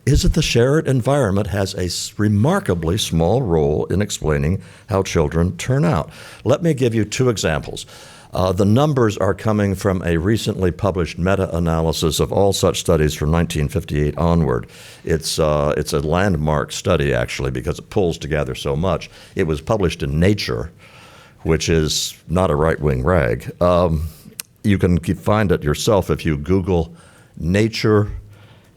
is that the shared environment has a remarkably small role in explaining how children turn out. Let me give you two examples. The numbers are coming from a recently published meta-analysis of all such studies from 1958 onward. It's a landmark study, actually, because it pulls together so much. It was published in Nature, which is not a right-wing rag. You can find it yourself if you Google Nature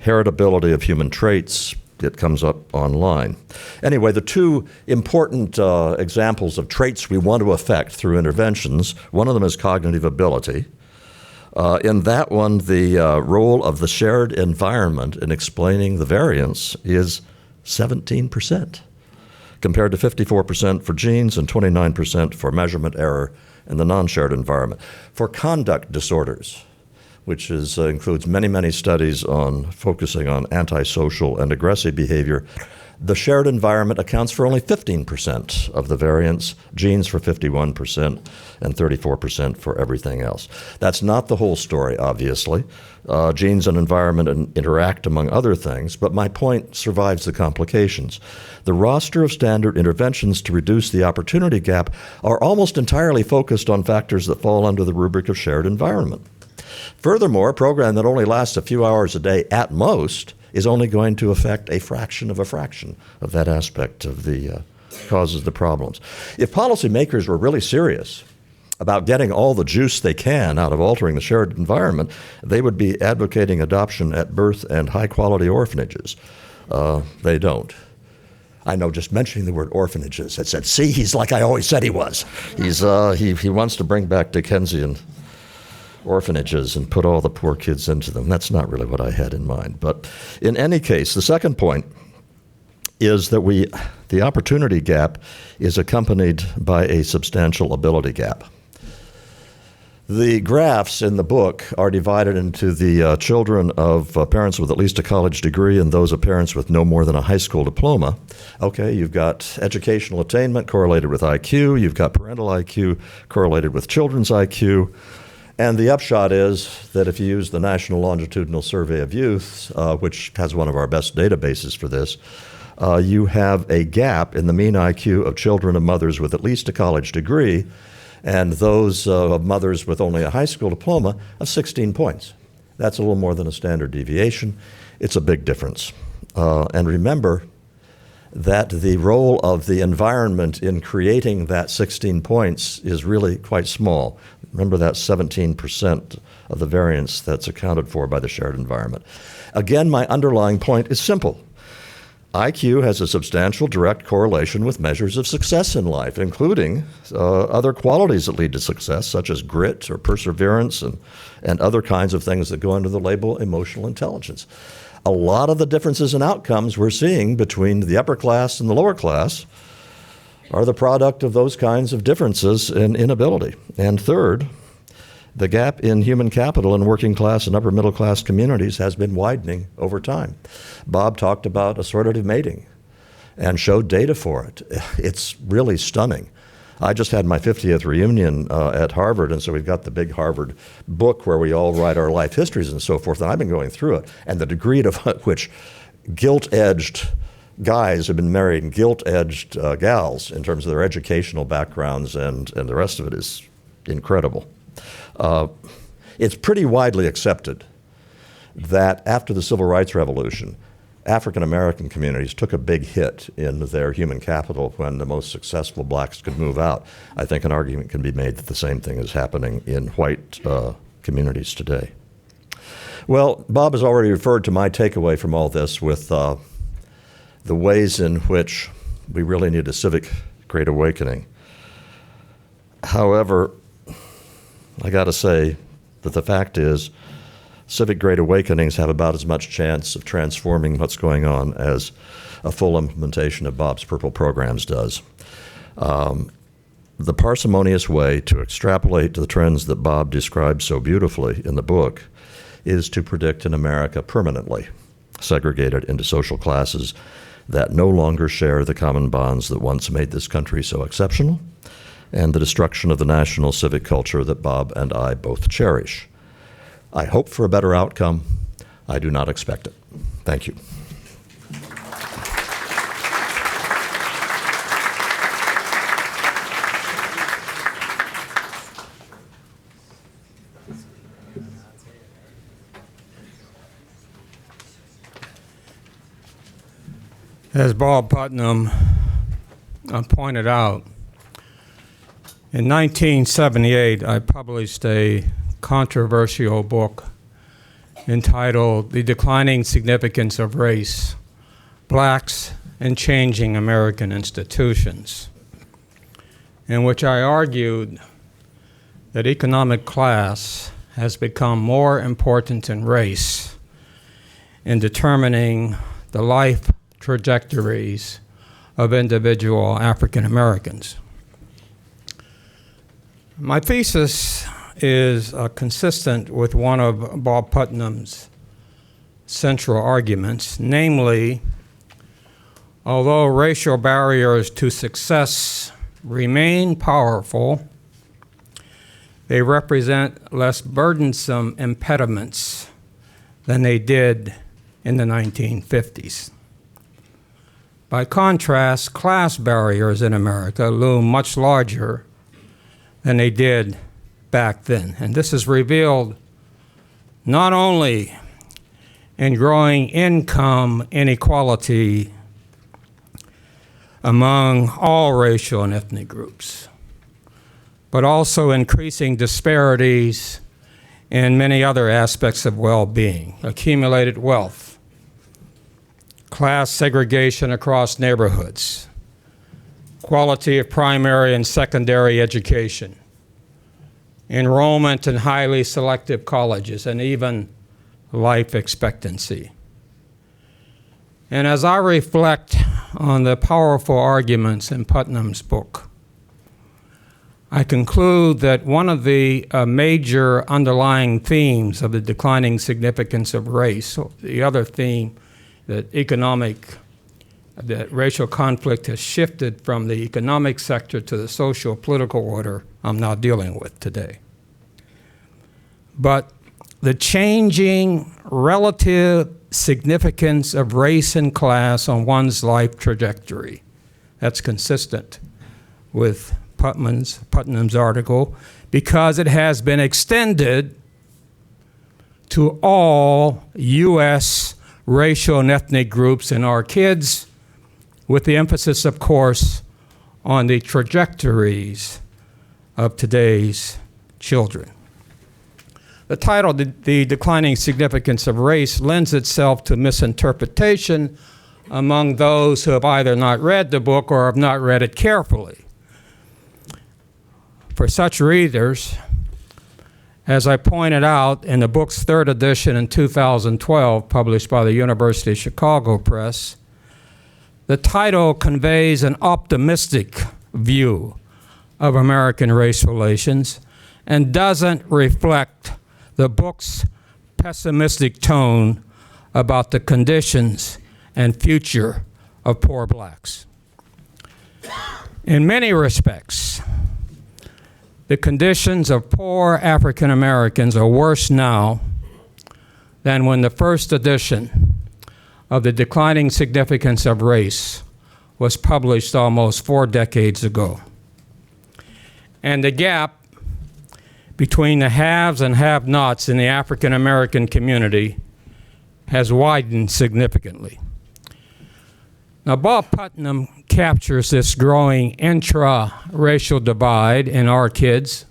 heritability of human traits. It comes up online. Anyway, the two important examples of traits we want to affect through interventions, one of them is cognitive ability. In that one, the role of the shared environment in explaining the variance is 17%, compared to 54% for genes and 29% for measurement error in the non-shared environment. For conduct disorders, which includes many, many studies on focusing on antisocial and aggressive behavior, the shared environment accounts for only 15% of the variance, genes for 51%, and 34% for everything else. That's not the whole story, obviously. Genes and environment interact, among other things, but my point survives the complications. The roster of standard interventions to reduce the opportunity gap are almost entirely focused on factors that fall under the rubric of shared environment. Furthermore, a program that only lasts a few hours a day at most is only going to affect a fraction of that aspect of the causes the problems. If policymakers were really serious about getting all the juice they can out of altering the shared environment, they would be advocating adoption at birth and high-quality orphanages. They don't. I know just mentioning the word orphanages, it said, see, he's like I always said he was. He wants to bring back Dickensian orphanages and put all the poor kids into them. That's not really what I had in mind. But in any case, the second point is that the opportunity gap is accompanied by a substantial ability gap. The graphs in the book are divided into the children of parents with at least a college degree and those of parents with no more than a high school diploma. Okay, you've got educational attainment correlated with IQ, you've got parental IQ correlated with children's IQ. And the upshot is that if you use the National Longitudinal Survey of Youth, which has one of our best databases for this, you have a gap in the mean IQ of children of mothers with at least a college degree and those of mothers with only a high school diploma of 16 points. That's a little more than a standard deviation. It's a big difference. And remember that the role of the environment in creating that 16 points is really quite small. Remember that 17% of the variance that's accounted for by the shared environment. Again, my underlying point is simple. IQ has a substantial direct correlation with measures of success in life, including other qualities that lead to success, such as grit or perseverance and other kinds of things that go under the label emotional intelligence. A lot of the differences in outcomes we're seeing between the upper class and the lower class are the product of those kinds of differences in inability. And third, the gap in human capital in working class and upper middle class communities has been widening over time. Bob talked about assortative mating and showed data for it. It's really stunning. I just had my 50th reunion at Harvard, and so we've got the big Harvard book where we all write our life histories and so forth, and I've been going through it, and the degree to which gilt-edged guys have been married and gilt-edged gals in terms of their educational backgrounds and the rest of it is incredible. It's pretty widely accepted that after the Civil Rights Revolution, African American communities took a big hit in their human capital when the most successful blacks could move out. I think an argument can be made that the same thing is happening in white communities today. Well, Bob has already referred to my takeaway from all this with the ways in which we really need a civic great awakening. However, I got to say that the fact is civic great awakenings have about as much chance of transforming what's going on as a full implementation of Bob's Purple programs does. The parsimonious way to extrapolate to the trends that Bob describes so beautifully in the book is to predict an America permanently segregated into social classes that no longer share the common bonds that once made this country so exceptional, and the destruction of the national civic culture that Bob and I both cherish. I hope for a better outcome. I do not expect it. Thank you. As Bob Putnam pointed out, in 1978, I published a controversial book entitled The Declining Significance of Race, Blacks and Changing American Institutions, in which I argued that economic class has become more important than race in determining the life trajectories of individual African Americans. My thesis is consistent with one of Bob Putnam's central arguments, namely, although racial barriers to success remain powerful, they represent less burdensome impediments than they did in the 1950s. By contrast, class barriers in America loom much larger than they did back then. And this is revealed not only in growing income inequality among all racial and ethnic groups, but also increasing disparities in many other aspects of well-being, accumulated wealth, class segregation across neighborhoods, quality of primary and secondary education, enrollment in highly selective colleges, and even life expectancy. And as I reflect on the powerful arguments in Putnam's book, I conclude that one of the major underlying themes of the declining significance of race, the other theme that racial conflict has shifted from the economic sector to the social political order, I'm now dealing with today. But the changing relative significance of race and class on one's life trajectory, that's consistent with Putnam's article, because it has been extended to all U.S. racial and ethnic groups and our kids, with the emphasis, of course, on the trajectories of today's children. The title, The Declining Significance of Race, lends itself to misinterpretation among those who have either not read the book or have not read it carefully. For such readers, as I pointed out in the book's third edition in 2012, published by the University of Chicago Press, the title conveys an optimistic view of American race relations and doesn't reflect the book's pessimistic tone about the conditions and future of poor blacks. In many respects, the conditions of poor African Americans are worse now than when the first edition of The Declining Significance of Race was published almost 4 decades ago. And the gap between the haves and have-nots in the African American community has widened significantly. Now, Bob Putnam captures this growing intra-racial divide in our kids,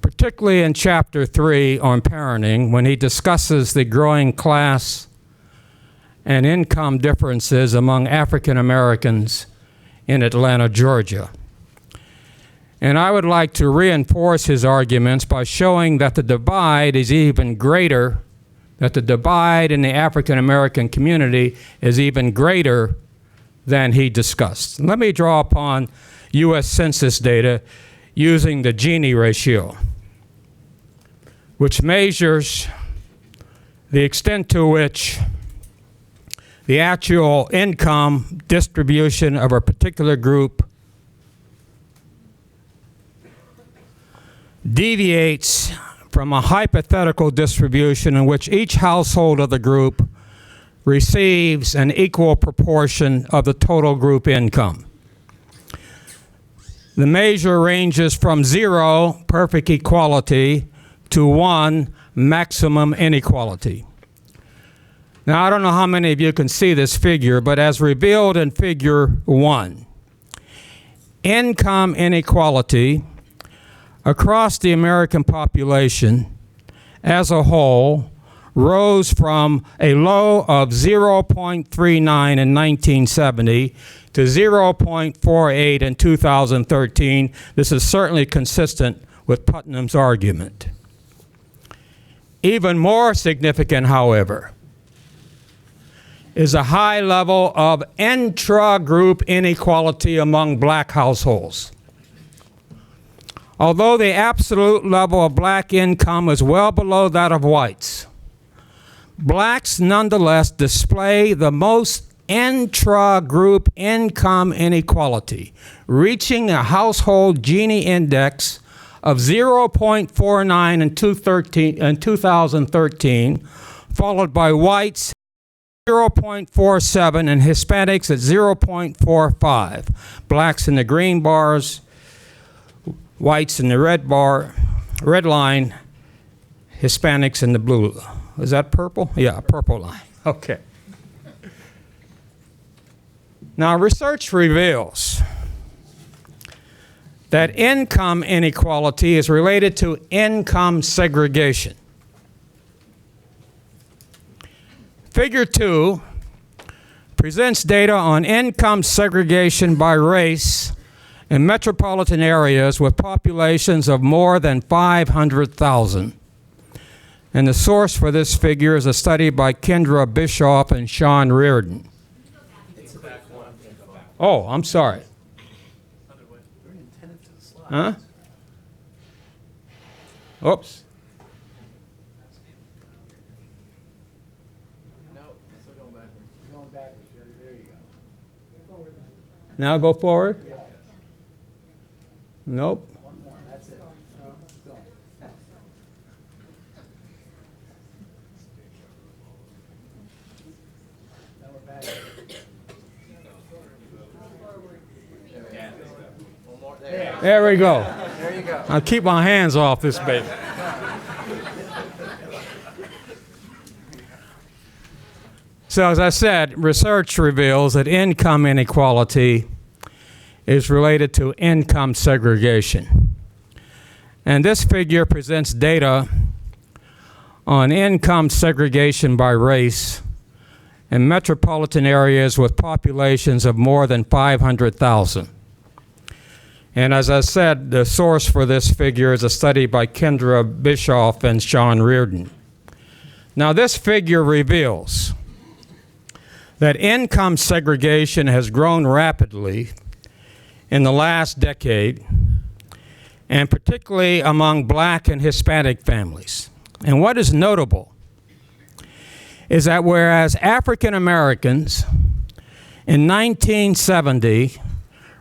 particularly in Chapter 3 on parenting, when he discusses the growing class and income differences among African Americans in Atlanta, Georgia. And I would like to reinforce his arguments by showing that the divide is even greater, that the divide in the African American community is even greater than he discussed. Let me draw upon U.S. Census data using the Gini ratio, which measures the extent to which the actual income distribution of a particular group deviates from a hypothetical distribution in which each household of the group receives an equal proportion of the total group income. The measure ranges from 0, perfect equality, to 1, maximum inequality. Now, I don't know how many of you can see this figure, but as revealed in Figure 1, income inequality across the American population as a whole rose from a low of 0.39 in 1970 to 0.48 in 2013. This is certainly consistent with Putnam's argument. Even more significant, however, is a high level of intra-group inequality among black households. Although the absolute level of black income is well below that of whites, blacks nonetheless display the most intra-group income inequality, reaching a household Gini index of 0.49 in 2013, followed by whites 0.47 and Hispanics at 0.45. Blacks in the green bars, whites in the red line, Hispanics in the blue. Is that purple? Yeah, purple line. Okay. Now, research reveals that income inequality is related to income segregation. Figure 2 presents data on income segregation by race in metropolitan areas with populations of more than 500,000. And the source for this figure is a study by Kendra Bischoff and Sean Reardon. Oh, I'm sorry. Huh? Oops. Now go forward? Nope. There we go. There you go. I'll keep my hands off this baby. So as I said, research reveals that income inequality is related to income segregation. And this figure presents data on income segregation by race in metropolitan areas with populations of more than 500,000. And as I said, the source for this figure is a study by Kendra Bischoff and Sean Reardon. Now, this figure reveals that income segregation has grown rapidly in the last decade, and particularly among black and Hispanic families. And what is notable is that whereas African Americans in 1970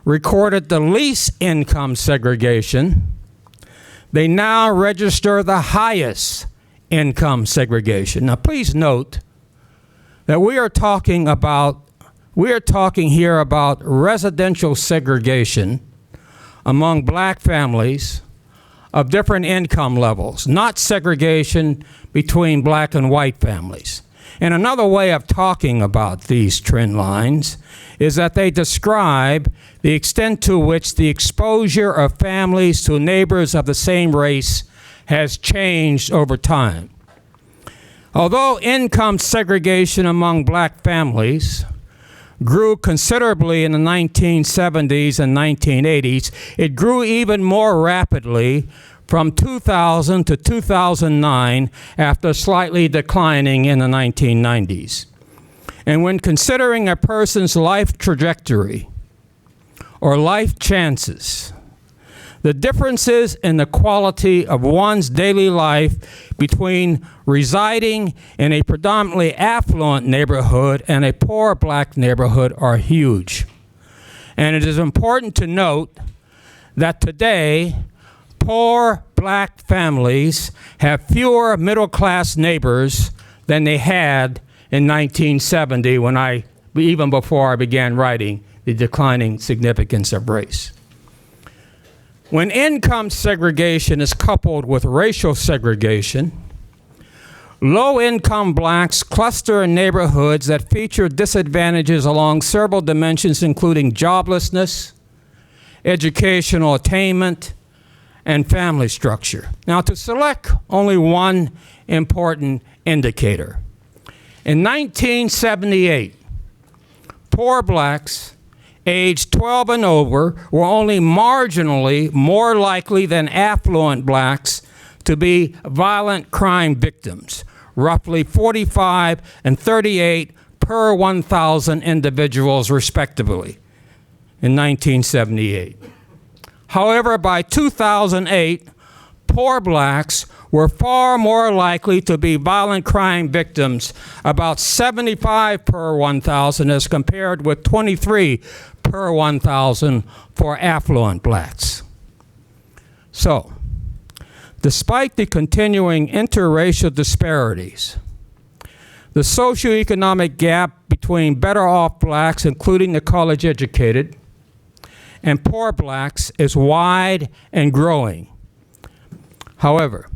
recorded the least income segregation, they now register the highest income segregation. Now, please note that we are talking here about residential segregation among black families of different income levels, not segregation between black and white families. And another way of talking about these trend lines is that they describe the extent to which the exposure of families to neighbors of the same race has changed over time. Although income segregation among black families grew considerably in the 1970s and 1980s, it grew even more rapidly from 2000 to 2009 after slightly declining in the 1990s. And when considering a person's life trajectory or life chances, the differences in the quality of one's daily life between residing in a predominantly affluent neighborhood and a poor black neighborhood are huge. And it is important to note that today, poor black families have fewer middle-class neighbors than they had in 1970 even before I began writing The Declining Significance of Race. When income segregation is coupled with racial segregation, low-income blacks cluster in neighborhoods that feature disadvantages along several dimensions, including joblessness, educational attainment, and family structure. Now, to select only one important indicator. In 1978, poor blacks aged 12 and over were only marginally more likely than affluent blacks to be violent crime victims, roughly 45 and 38 per 1,000 individuals respectively in 1978. However, by 2008, poor blacks were far more likely to be violent crime victims, about 75 per 1,000 as compared with 23 per 1,000 for affluent blacks. So, despite the continuing interracial disparities, the socioeconomic gap between better off blacks, including the college educated, and poor blacks is wide and growing. However,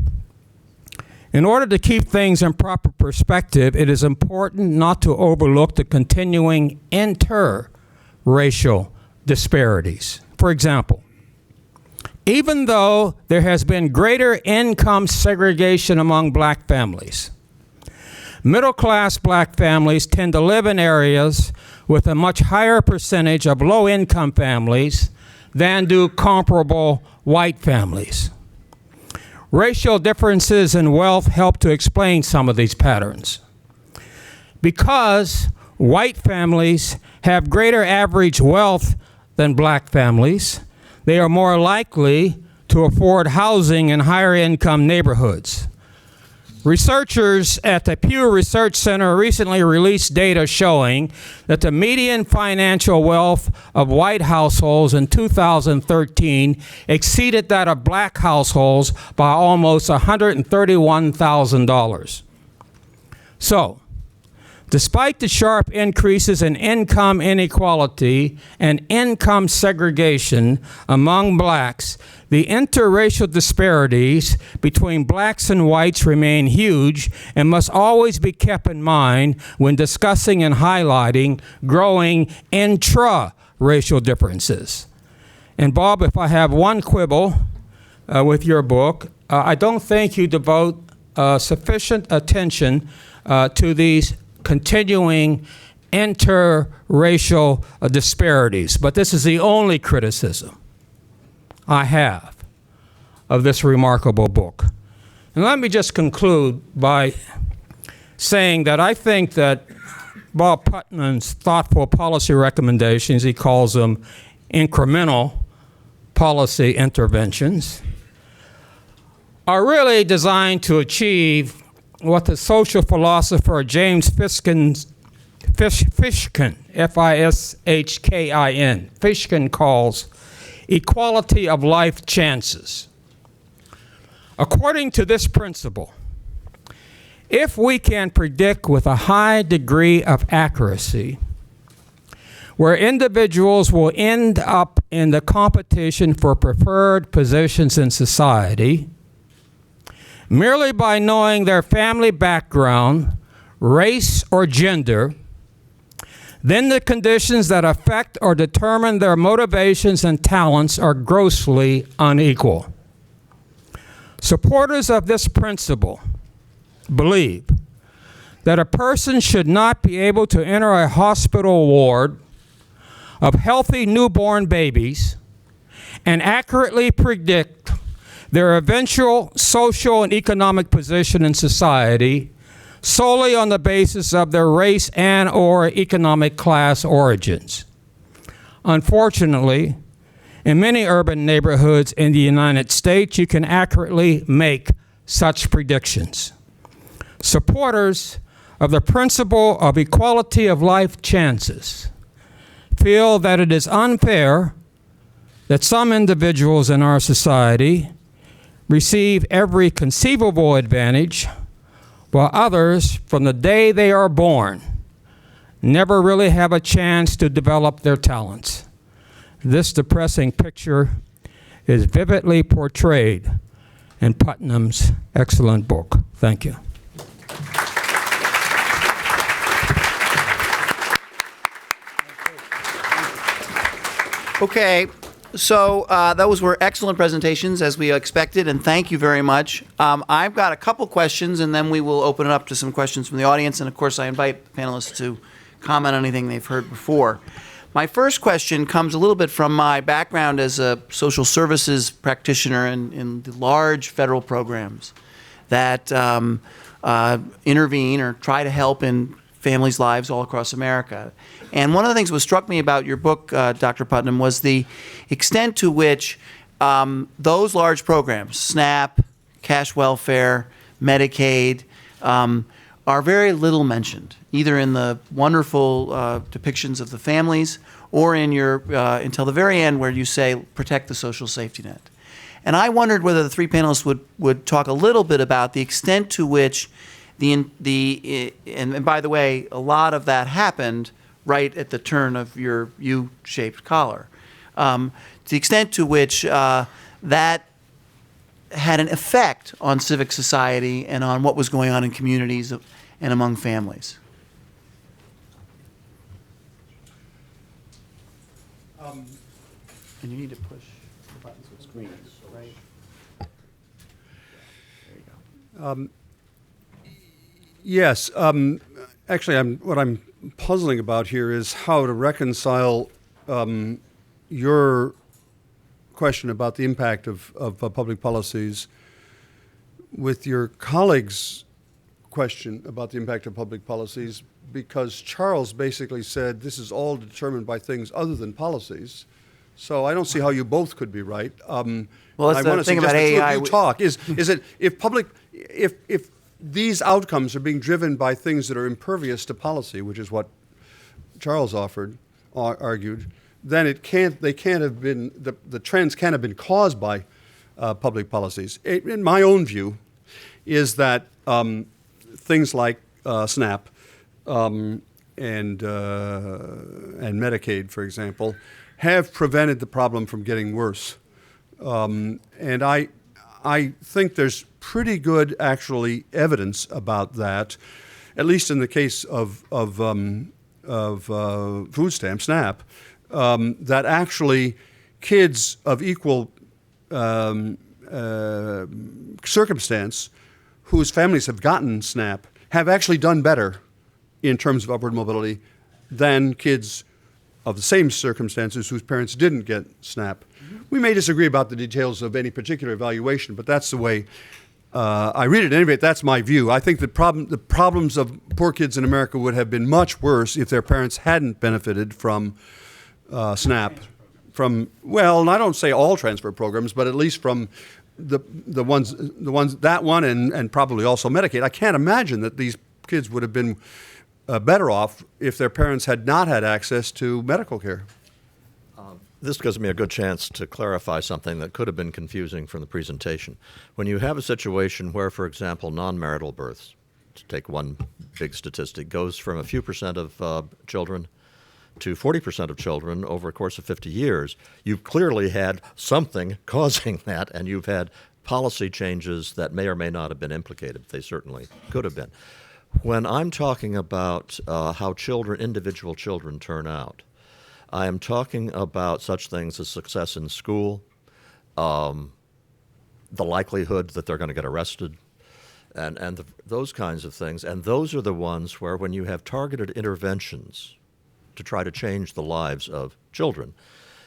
in order to keep things in proper perspective, it is important not to overlook the continuing interracial disparities. For example, even though there has been greater income segregation among black families, middle-class black families tend to live in areas with a much higher percentage of low-income families than do comparable white families. Racial differences in wealth help to explain some of these patterns. Because white families have greater average wealth than black families, they are more likely to afford housing in higher income neighborhoods. Researchers at the Pew Research Center recently released data showing that the median financial wealth of white households in 2013 exceeded that of black households by almost $131,000. So, despite the sharp increases in income inequality and income segregation among blacks, the interracial disparities between blacks and whites remain huge and must always be kept in mind when discussing and highlighting growing intra-racial differences. And Bob, if I have one quibble with your book, I don't think you devote sufficient attention to these continuing interracial disparities. But this is the only criticism I have of this remarkable book. And let me just conclude by saying that I think that Bob Putnam's thoughtful policy recommendations, he calls them incremental policy interventions, are really designed to achieve what the social philosopher James Fishkin, F-I-S-H-K-I-N, Fishkin calls equality of life chances. According to this principle, if we can predict with a high degree of accuracy where individuals will end up in the competition for preferred positions in society, merely by knowing their family background, race, or gender, then the conditions that affect or determine their motivations and talents are grossly unequal. Supporters of this principle believe that a person should not be able to enter a hospital ward of healthy newborn babies and accurately predict their eventual social and economic position in society solely on the basis of their race and or economic class origins. Unfortunately, in many urban neighborhoods in the United States, you can accurately make such predictions. Supporters of the principle of equality of life chances feel that it is unfair that some individuals in our society receive every conceivable advantage, while others, from the day they are born, never really have a chance to develop their talents. This depressing picture is vividly portrayed in Putnam's excellent book. Thank you. Okay, So those were excellent presentations, as we expected, and thank you very much. I've got a couple questions, and then we will open it up to some questions from the audience. And of course, I invite the panelists to comment on anything they've heard before. My first question comes a little bit from my background as a social services practitioner in the large federal programs that intervene or try to help in families' lives all across America. And one of the things that struck me about your book, Dr. Putnam, was the extent to which those large programs, SNAP, cash welfare, Medicaid, are very little mentioned, either in the wonderful depictions of the families or in your, until the very end where you say, protect the social safety net. And I wondered whether the three panelists would talk a little bit about the extent to which and by the way, a lot of that happened right at the turn of your U-shaped collar. To the extent to which that had an effect on civic society and on what was going on in communities and among families. And you need to push the button so it's green, right? There you go. Yes. Actually, what I'm puzzling about here is how to reconcile your question about the impact of public policies with your colleague's question about the impact of public policies, because Charles basically said this is all determined by things other than policies. So I don't see how you both could be right. Well, that's I the want to thing suggest about that AEI. you talk. Is it if these outcomes are being driven by things that are impervious to policy, which is what Charles argued, then they can't have been, the trends can't have been caused by public policies. In my own view, is that things like SNAP and Medicaid, for example, have prevented the problem from getting worse. And I think there's pretty good, actually, evidence about that, at least in the case of food stamps, SNAP, that actually kids of equal circumstance whose families have gotten SNAP have actually done better in terms of upward mobility than kids of the same circumstances whose parents didn't get SNAP. We may disagree about the details of any particular evaluation, but that's the way I read it. At any rate, that's my view. I think the problems of poor kids in America would have been much worse if their parents hadn't benefited from SNAP. Well, and I don't say all transfer programs, but at least from the ones that one and probably also Medicaid. I can't imagine that these kids would have been better off if their parents had not had access to medical care. This gives me a good chance to clarify something that could have been confusing from the presentation. When you have a situation where, for example, non-marital births, to take one big statistic, goes from a few percent of children to 40% of children over a course of 50 years, you've clearly had something causing that, and you've had policy changes that may or may not have been implicated. They certainly could have been. When I'm talking about how individual children turn out, I am talking about such things as success in school, the likelihood that they're going to get arrested, and those kinds of things. And those are the ones where when you have targeted interventions to try to change the lives of children,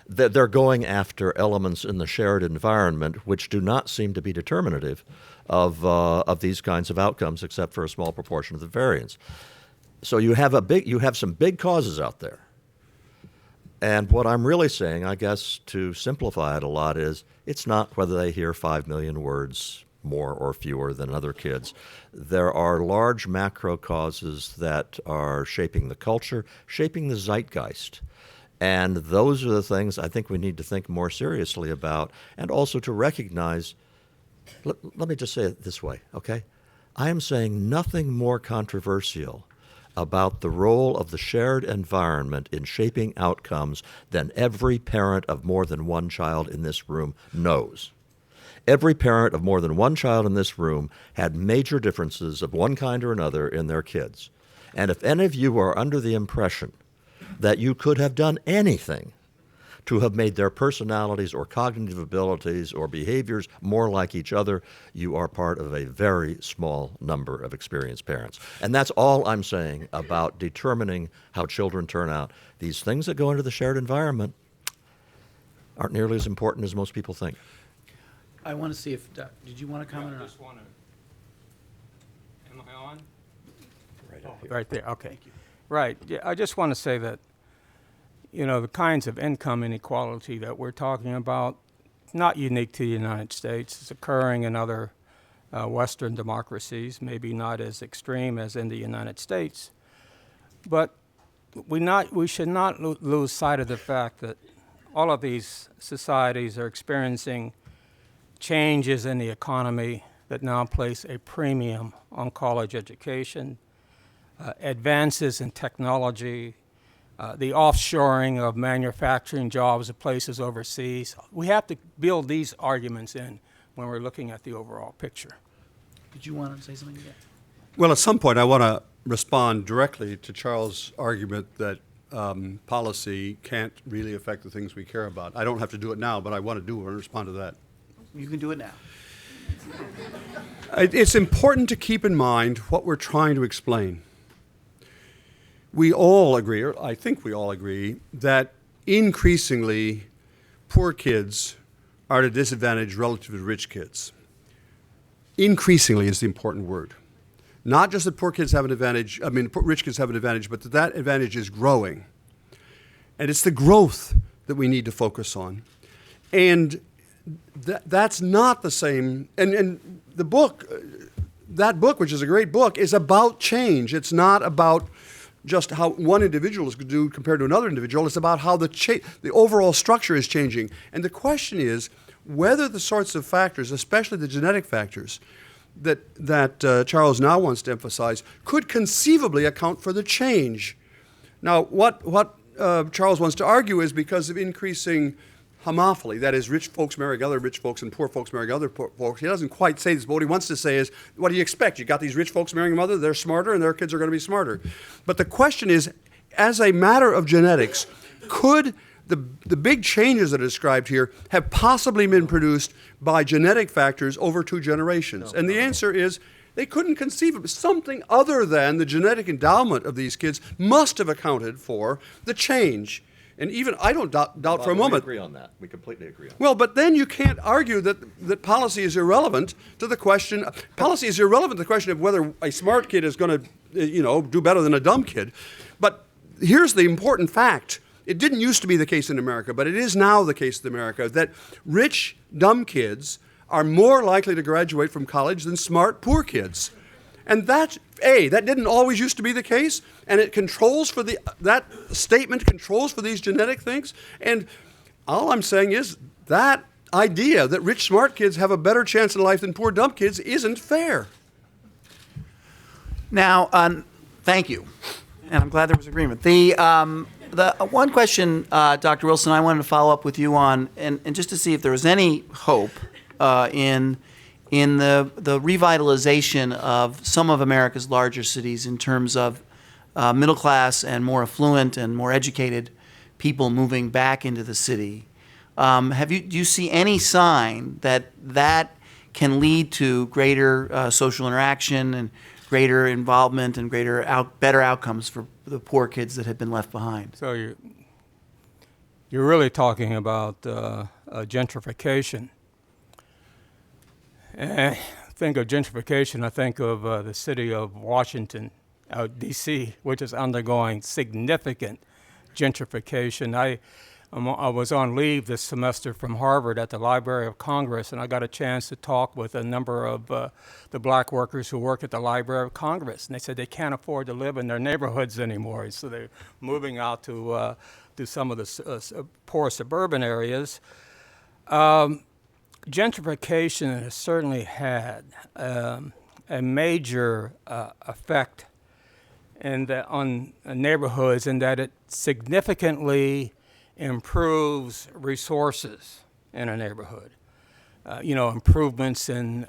they're going after elements in the shared environment which do not seem to be determinative of these kinds of outcomes, except for a small proportion of the variance. So you have some big causes out there. And what I'm really saying, I guess, to simplify it a lot, is it's not whether they hear 5 million words more or fewer than other kids. There are large macro causes that are shaping the culture, shaping the zeitgeist. And those are the things I think we need to think more seriously about, and also to recognize, let me just say it this way, okay? I am saying nothing more controversial about the role of the shared environment in shaping outcomes than every parent of more than one child in this room knows. Every parent of more than one child in this room had major differences of one kind or another in their kids. And if any of you are under the impression that you could have done anything to have made their personalities or cognitive abilities or behaviors more like each other, you are part of a very small number of experienced parents. And that's all I'm saying about determining how children turn out. These things that go into the shared environment aren't nearly as important as most people think. I want to see if, did you want to comment or not? Am I on? Right there, okay. Right, yeah, I just want to say that, the kinds of income inequality that we're talking about, not unique to the United States. It's occurring in other Western democracies, maybe not as extreme as in the United States. But we should not lose sight of the fact that all of these societies are experiencing changes in the economy that now place a premium on college education, advances in technology, the offshoring of manufacturing jobs to places overseas. We have to build these arguments in when we're looking at the overall picture. Did you want to say something again? Well, at some point, I want to respond directly to Charles' argument that policy can't really affect the things we care about. I don't have to do it now, but I want to respond to that. You can do it now. It's important to keep in mind what we're trying to explain. We all agree, or I think we all agree, that increasingly poor kids are at a disadvantage relative to rich kids. Increasingly is the important word. Not just that poor kids have an advantage, rich kids have an advantage, but that advantage is growing. And it's the growth that we need to focus on. And that's not the same, and the book, that book, which is a great book, is about change. It's not about just how one individual is going to do compared to another individual. It's about how the overall structure is changing. And the question is whether the sorts of factors, especially the genetic factors, that Charles now wants to emphasize, could conceivably account for the change. Now, what Charles wants to argue is because of increasing homophily, that is, rich folks marrying other rich folks and poor folks marrying other poor folks. He doesn't quite say this, but what he wants to say is, what do you expect? You got these rich folks marrying mother, they're smarter, and their kids are going to be smarter. But the question is, as a matter of genetics, could the big changes that are described here have possibly been produced by genetic factors over 2 generations? And the answer is, they couldn't conceive of something other than the genetic endowment of these kids must have accounted for the change. And even I don't doubt for a moment. We agree on that. We completely agree on that. Well, but then you can't argue that policy is irrelevant to the question. Policy is irrelevant to the question of whether a smart kid is going to, do better than a dumb kid. But here's the important fact. It didn't used to be the case in America, but it is now the case in America that rich, dumb kids are more likely to graduate from college than smart, poor kids. And that didn't always used to be the case, and it controls for that statement controls for these genetic things. And all I'm saying is that idea that rich, smart kids have a better chance in life than poor, dumb kids isn't fair. Now, thank you, and I'm glad there was agreement. The one question, Dr. Wilson, I wanted to follow up with you on, and just to see if there was any hope in the revitalization of some of America's larger cities in terms of middle class and more affluent and more educated people moving back into the city. Do you see any sign that can lead to greater social interaction and greater involvement and better outcomes for the poor kids that have been left behind? So you're really talking about gentrification. Think of gentrification, I think of the city of Washington, D.C., which is undergoing significant gentrification. I was on leave this semester from Harvard at the Library of Congress, and I got a chance to talk with a number of the black workers who work at the Library of Congress, and they said they can't afford to live in their neighborhoods anymore, so they're moving out to some of the poor suburban areas. Gentrification has certainly had a major effect on neighborhoods in that it significantly improves resources in a neighborhood. Improvements in,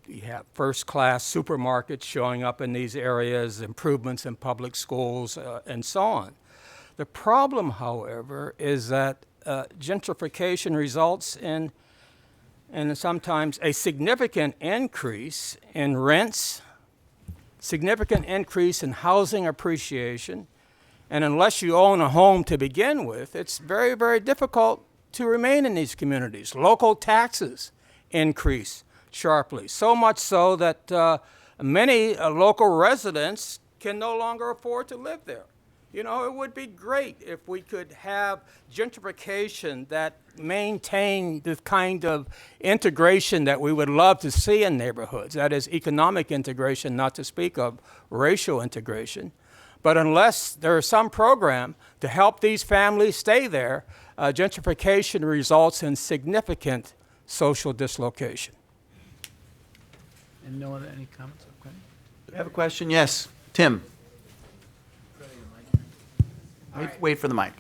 you have first-class supermarkets showing up in these areas, improvements in public schools, and so on. The problem, however, is that gentrification results in sometimes a significant increase in rents, significant increase in housing appreciation, and unless you own a home to begin with, it's very, very difficult to remain in these communities. Local taxes increase sharply, so much so that many local residents can no longer afford to live there. You know, it would be great if we could have gentrification that maintained the kind of integration that we would love to see in neighborhoods. That is economic integration, not to speak of racial integration. But unless there is some program to help these families stay there, gentrification results in significant social dislocation. And no other, any comments? Okay. You have a question? Yes. Tim. Wait for the mic.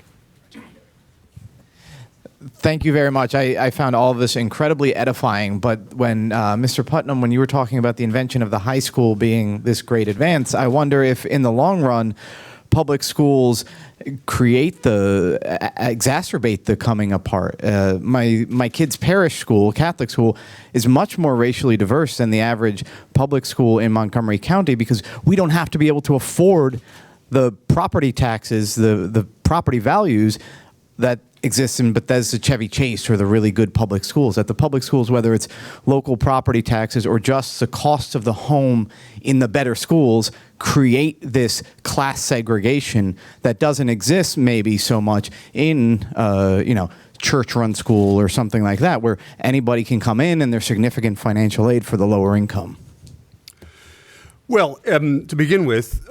Thank you very much. I found all of this incredibly edifying, but when Mr. Putnam, when you were talking about the invention of the high school being this great advance, I wonder if in the long run, public schools exacerbate the coming apart. My kid's parish school, Catholic school, is much more racially diverse than the average public school in Montgomery County because we don't have to be able to afford the property taxes, the property values that exist in Bethesda, Chevy Chase, or the really good public schools. At the public schools, whether it's local property taxes or just the cost of the home in the better schools, create this class segregation that doesn't exist maybe so much in, church-run school or something like that, where anybody can come in and there's significant financial aid for the lower income. Well, to begin with,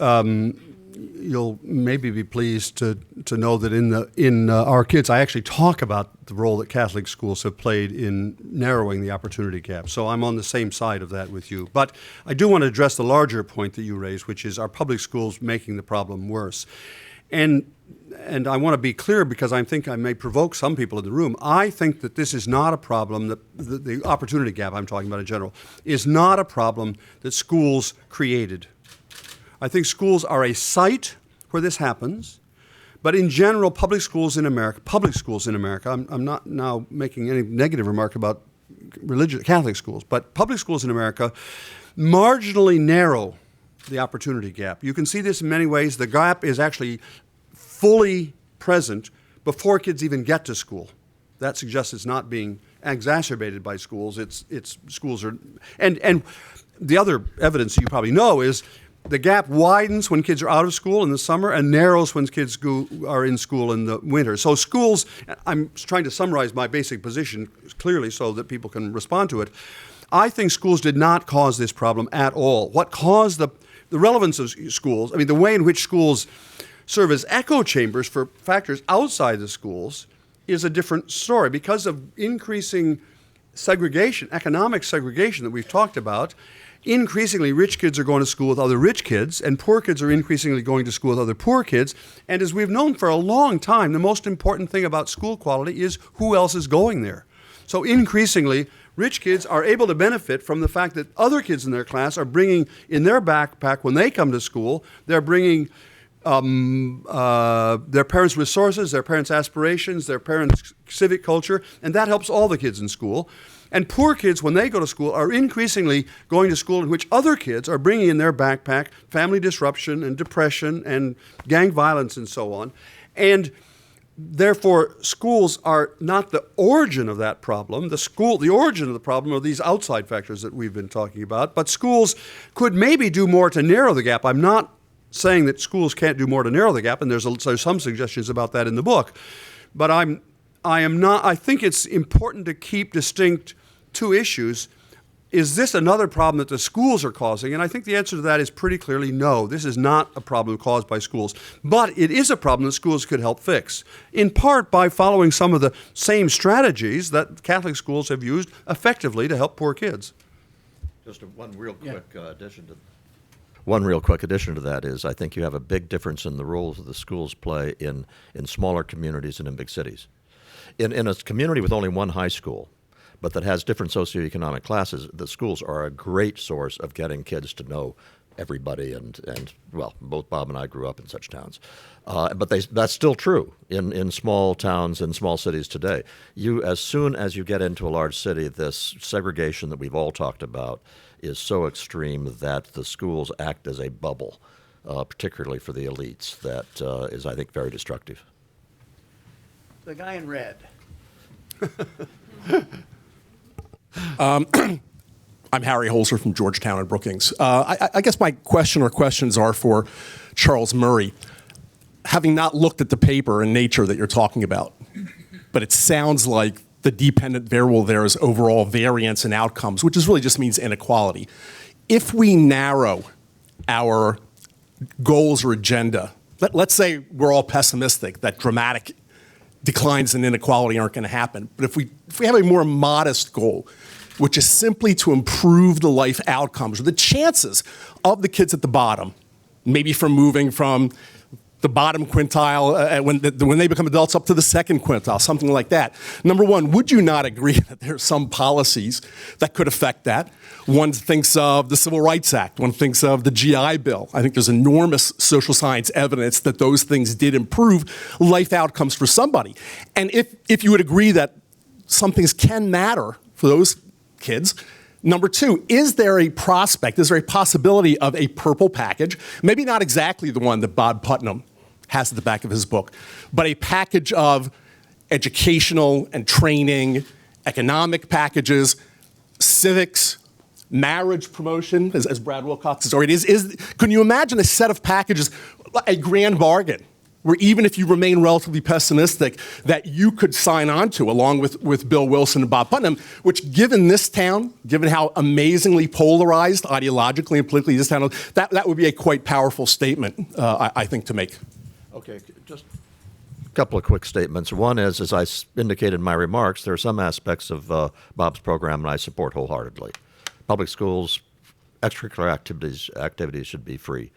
you'll maybe be pleased to know that in our kids, I actually talk about the role that Catholic schools have played in narrowing the opportunity gap. So I'm on the same side of that with you. But I do want to address the larger point that you raised, which is our public schools making the problem worse. And I want to be clear because I think I may provoke some people in the room. I think that this is not a problem, that the opportunity gap I'm talking about in general, is not a problem that schools created. I think schools are a site where this happens, but in general, public schools in America, I'm not now making any negative remark about Catholic schools, but public schools in America marginally narrow the opportunity gap. You can see this in many ways. The gap is actually fully present before kids even get to school. That suggests it's not being exacerbated by schools. It's schools are, and the other evidence you probably know is the gap widens when kids are out of school in the summer and narrows when kids are in school in the winter. So schools, I'm trying to summarize my basic position clearly so that people can respond to it. I think schools did not cause this problem at all. What caused the relevance of schools, the way in which schools serve as echo chambers for factors outside the schools is a different story. Because of increasing segregation, economic segregation that we've talked about, increasingly rich kids are going to school with other rich kids, and poor kids are increasingly going to school with other poor kids. And as we've known for a long time, the most important thing about school quality is who else is going there. So increasingly, rich kids are able to benefit from the fact that other kids in their class are bringing in their backpack when they come to school, they're bringing their parents' resources, their parents' aspirations, their parents' civic culture, and that helps all the kids in school. And poor kids, when they go to school, are increasingly going to school in which other kids are bringing in their backpack family disruption and depression and gang violence and so on. And therefore, schools are not the origin of that problem. The origin of the problem are these outside factors that we've been talking about. But schools could maybe do more to narrow the gap. I'm not saying that schools can't do more to narrow the gap, and there's some suggestions about that in the book. But I think it's important to keep distinct two issues. Is this another problem that the schools are causing? And I think the answer to that is pretty clearly no. This is not a problem caused by schools. But it is a problem that schools could help fix, in part by following some of the same strategies that Catholic schools have used effectively to help poor kids. Just one real quick addition to that is I think you have a big difference in the roles that the schools play in smaller communities and in big cities. In a community with only one high school, but that has different socioeconomic classes, the schools are a great source of getting kids to know everybody, and well, both Bob and I grew up in such towns. But that's still true in small towns and small cities today. As soon as you get into a large city, this segregation that we've all talked about is so extreme that the schools act as a bubble, particularly for the elites, that is, I think, very destructive. The guy in red. I'm Harry Holzer from Georgetown and Brookings. I guess my question or questions are for Charles Murray. Having not looked at the paper in Nature that you're talking about, but it sounds like the dependent variable there is overall variance in outcomes, which really just means inequality. If we narrow our goals or agenda, let's say we're all pessimistic that dramatic declines in inequality aren't going to happen, but if we have a more modest goal, which is simply to improve the life outcomes or the chances of the kids at the bottom, maybe from moving from the bottom quintile when they become adults up to the second quintile, something like that. Number one, would you not agree that there are some policies that could affect that? One thinks of the Civil Rights Act. One thinks of the GI Bill. I think there's enormous social science evidence that those things did improve life outcomes for somebody. And if you would agree that some things can matter for those kids, number two, is there a prospect, is there a possibility of a purple package, maybe not exactly the one that Bob Putnam has at the back of his book, but a package of educational and training, economic packages, civics, marriage promotion, as Brad Wilcox has already can you imagine a set of packages, a grand bargain, where even if you remain relatively pessimistic, that you could sign on to, along with Bill Wilson and Bob Putnam, which given this town, given how amazingly polarized ideologically and politically this town is, that would be a quite powerful statement, I think, to make. Okay, just a couple of quick statements. One is, as I indicated in my remarks, there are some aspects of Bob's program that I support wholeheartedly. Public schools, extracurricular activities should be free.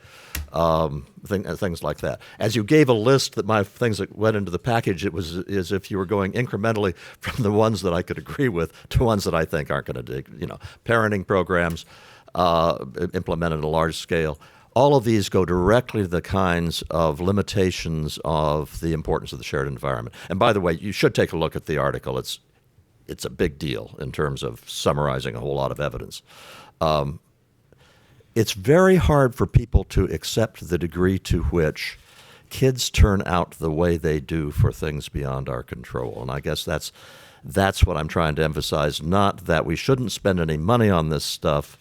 Things like that. As you gave a list that my things that went into the package, it was as if you were going incrementally from the ones that I could agree with to ones that I think aren't going to dig. Parenting programs implemented at a large scale. All of these go directly to the kinds of limitations of the importance of the shared environment. And by the way, you should take a look at the article. It's a big deal in terms of summarizing a whole lot of evidence. It's very hard for people to accept the degree to which kids turn out the way they do for things beyond our control. And I guess that's what I'm trying to emphasize, not that we shouldn't spend any money on this stuff.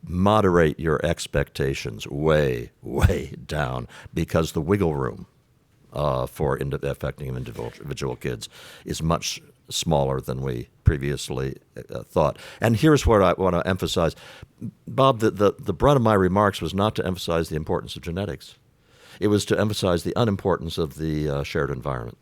Moderate your expectations way, way down, because the wiggle room for affecting individual kids is much smaller than we previously thought. And here's what I want to emphasize. Bob, the brunt of my remarks was not to emphasize the importance of genetics. It was to emphasize the unimportance of the shared environment.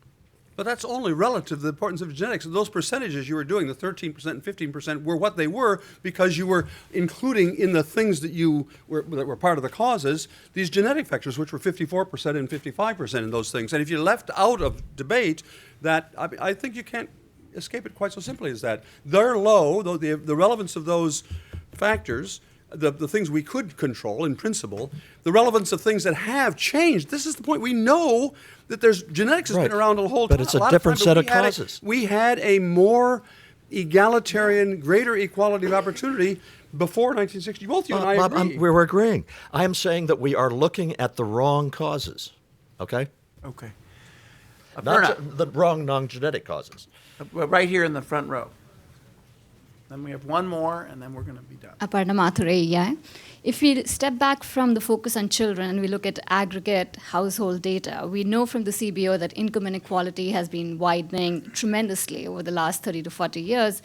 But that's only relative to the importance of genetics. Those percentages you were doing, the 13% and 15%, were what they were because you were including in the things that were part of the causes, these genetic factors, which were 54% and 55% in those things. And if you left out of debate that, I think you can't escape it quite so simply as that. They're low, though the relevance of those factors, the things we could control in principle, the relevance of things that have changed. This is the point. We know that there's genetics has been around the whole time. But it's a different set of causes. We had a more egalitarian, greater equality of opportunity before 1960. Both you and I agree. We're agreeing. I am saying that we are looking at the wrong causes, okay? Okay. Not the wrong non-genetic causes. Right here in the front row. Then we have one more, and then we're going to be done. Aparna Mathuraiya. If we step back from the focus on children and we look at aggregate household data, we know from the CBO that income inequality has been widening tremendously over the last 30 to 40 years.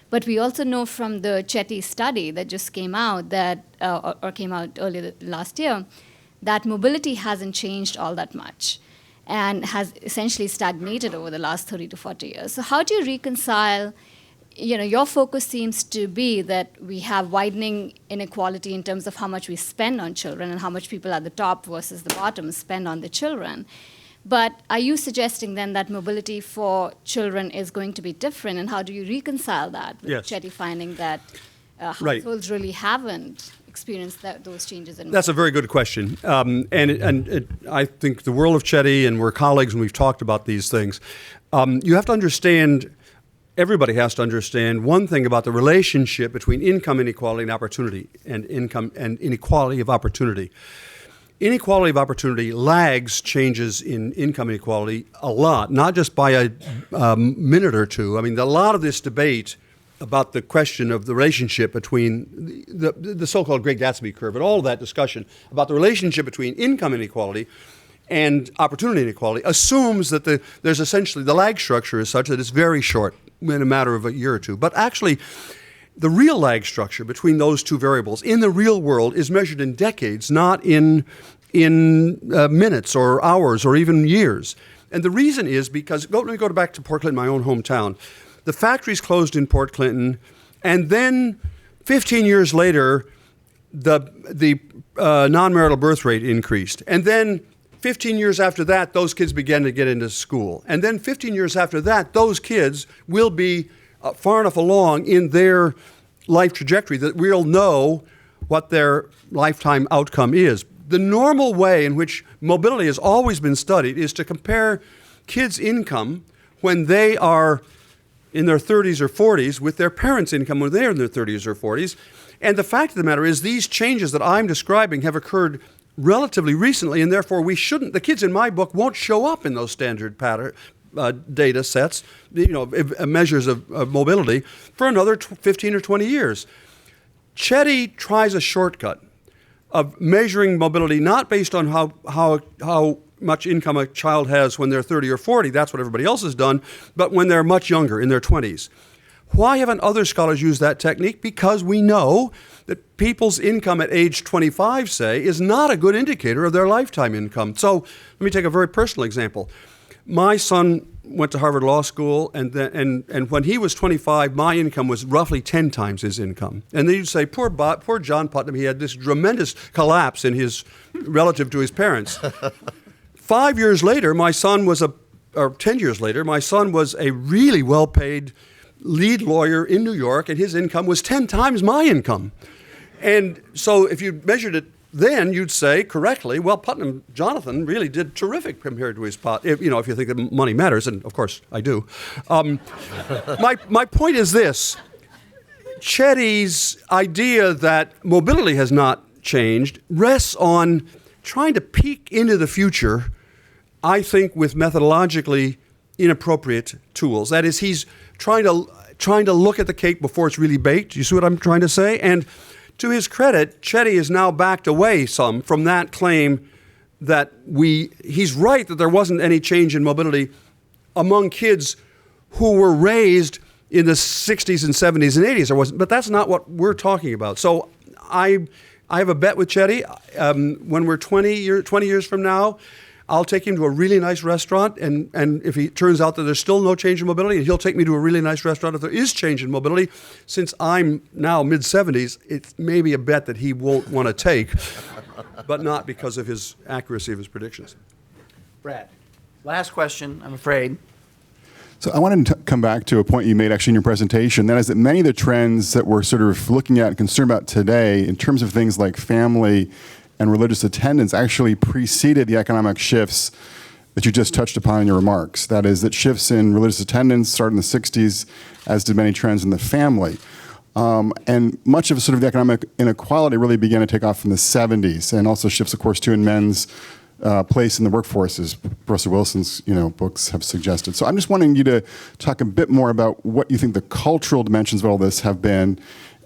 But we also know from the Chetty study that just came out that, or came out earlier last year, that mobility hasn't changed all that much and has essentially stagnated over the last 30 to 40 years. So how do you reconcile, your focus seems to be that we have widening inequality in terms of how much we spend on children and how much people at the top versus the bottom spend on the children. But are you suggesting then that mobility for children is going to be different, and how do you reconcile that with Yes. Chetty finding that Right. households really haven't experience those changes? That's a very good question. I think the world of Chetty, and we're colleagues and we've talked about these things. You have to understand, everybody has to understand one thing about the relationship between income inequality and opportunity, and income and inequality of opportunity. Inequality of opportunity lags changes in income inequality a lot, not just by a minute or two. I mean, a lot of this debate about the question of the relationship between the so-called Great Gatsby curve and all of that discussion about the relationship between income inequality and opportunity inequality assumes that there's essentially the lag structure is such that it's very short in a matter of a year or two. But actually, the real lag structure between those two variables in the real world is measured in decades, not in minutes or hours or even years. And the reason is because, let me go back to Port Clinton, my own hometown. The factories closed in Port Clinton, and then 15 years later, the non-marital birth rate increased. And then 15 years after that, those kids began to get into school. And then 15 years after that, those kids will be far enough along in their life trajectory that we'll know what their lifetime outcome is. The normal way in which mobility has always been studied is to compare kids' income when they are in their 30s or 40s with their parents' income when they're in their 30s or 40s. And the fact of the matter is these changes that I'm describing have occurred relatively recently, and therefore the kids in my book won't show up in those standard pattern data sets, measures of mobility, for another 15 or 20 years. Chetty tries a shortcut of measuring mobility not based on how much income a child has when they're 30 or 40, that's what everybody else has done, but when they're much younger, in their 20s. Why haven't other scholars used that technique? Because we know that people's income at age 25, say, is not a good indicator of their lifetime income. So let me take a very personal example. My son went to Harvard Law School, and when he was 25, my income was roughly 10 times his income. And then you'd say, poor John Putnam, he had this tremendous collapse in his relative to his parents. 5 years later, my son was 10 years later, my son was a really well-paid lead lawyer in New York, and his income was 10 times my income. And so if you measured it then, you'd say correctly, well, Jonathan really did terrific compared to his if you think that money matters, and of course I do. My point is this. Chetty's idea that mobility has not changed rests on trying to peek into the future, I think, with methodologically inappropriate tools. That is, he's trying to look at the cake before it's really baked. You see what I'm trying to say? And to his credit, Chetty has now backed away some from that claim that he's right that there wasn't any change in mobility among kids who were raised in the 60s and 70s and 80s. There wasn't, but that's not what we're talking about. So I have a bet with Chetty. When we're 20 years from now, I'll take him to a really nice restaurant, and if he turns out that there's still no change in mobility, and he'll take me to a really nice restaurant if there is change in mobility. Since I'm now mid-70s, it's maybe a bet that he won't want to take, but not because of his accuracy of his predictions. Brad, last question, I'm afraid. So I wanted to come back to a point you made actually in your presentation. That is that many of the trends that we're sort of looking at and concerned about today in terms of things like family and religious attendance actually preceded the economic shifts that you just touched upon in your remarks. That is, that shifts in religious attendance started in the 60s, as did many trends in the family. And much of sort of the economic inequality really began to take off in the 70s, and also shifts, of course, too, in men's place in the workforce, as Professor Wilson's books have suggested. So I'm just wanting you to talk a bit more about what you think the cultural dimensions of all this have been,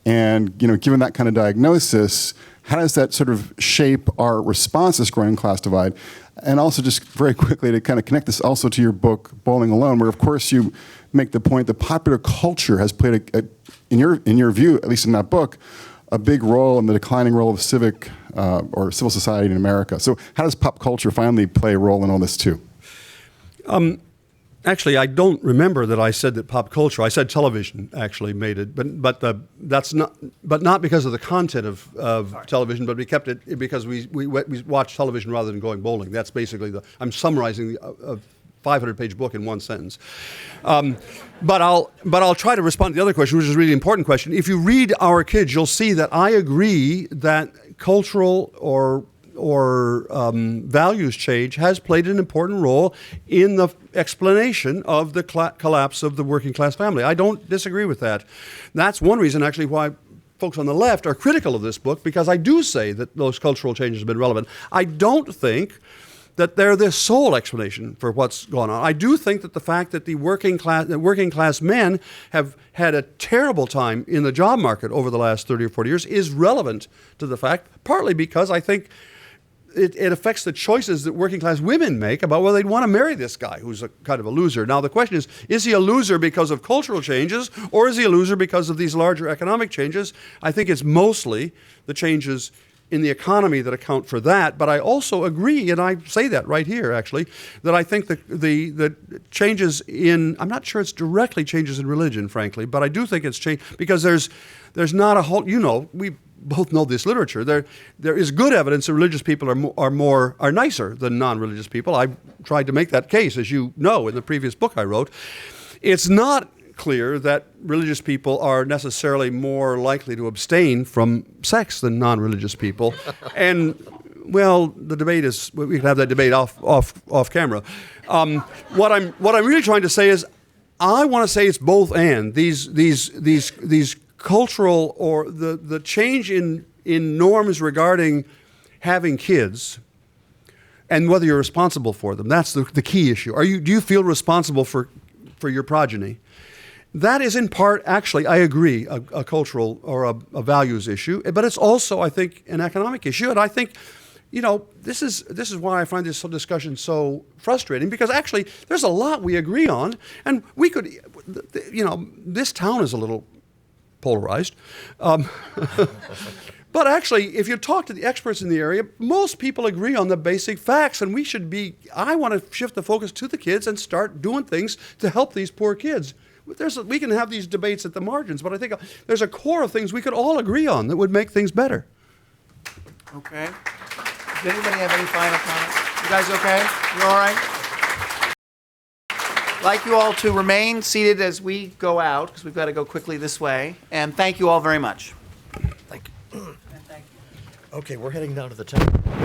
and given that kind of diagnosis, how does that sort of shape our response to this growing class divide? And also, just very quickly, to kind of connect this also to your book, Bowling Alone, where, of course, you make the point that popular culture has played, in your view, at least in that book, a big role in the declining role of civic or civil society in America. So how does pop culture finally play a role in all this, too? Actually, I don't remember that I said that pop culture. I said television actually made it, but not because of the content of television, but we kept it because we watched television rather than going bowling. That's basically I'm summarizing 500-page book in one sentence. But I'll try to respond to the other question, which is a really important question. If you read Our Kids, you'll see that I agree that cultural or values change has played an important role in the explanation of the collapse of the working class family. I don't disagree with that. That's one reason, actually, why folks on the left are critical of this book, because I do say that those cultural changes have been relevant. I don't think that they're the sole explanation for what's going on. I do think that the fact that the working class men have had a terrible time in the job market over the last 30 or 40 years is relevant to the fact, partly because I think it affects the choices that working class women make about whether they'd want to marry this guy who's a kind of a loser. Now the question is he a loser because of cultural changes, or is he a loser because of these larger economic changes? I think it's mostly the changes in the economy that account for that. But I also agree, and I say that right here actually, that I think the changes in, I'm not sure it's directly changes in religion, frankly, but I do think it's change because there's not a whole, we both know this literature. There is good evidence that religious people are nicer than non-religious people. I tried to make that case, as you know, in the previous book I wrote. It's not clear that religious people are necessarily more likely to abstain from sex than non-religious people. And well, the debate is, we can have that debate off camera. What I'm really trying to say is, I want to say it's both and. These cultural, or the change in norms regarding having kids and whether you're responsible for them, that's the key issue. Do you feel responsible for your progeny? That is in part, actually, I agree, a cultural or a values issue, but it's also, I think, an economic issue. And I think, this is why I find this discussion so frustrating, because actually there's a lot we agree on, and we could, this town is a little polarized. But actually, if you talk to the experts in the area, most people agree on the basic facts, and I want to shift the focus to the kids and start doing things to help these poor kids. We can have these debates at the margins, but I think there's a core of things we could all agree on that would make things better. Okay. Does anybody have any final comments? You guys okay? You all right? I'd like you all to remain seated as we go out, because we've got to go quickly this way. And thank you all very much. Thank you. Okay, we're heading down to the temple.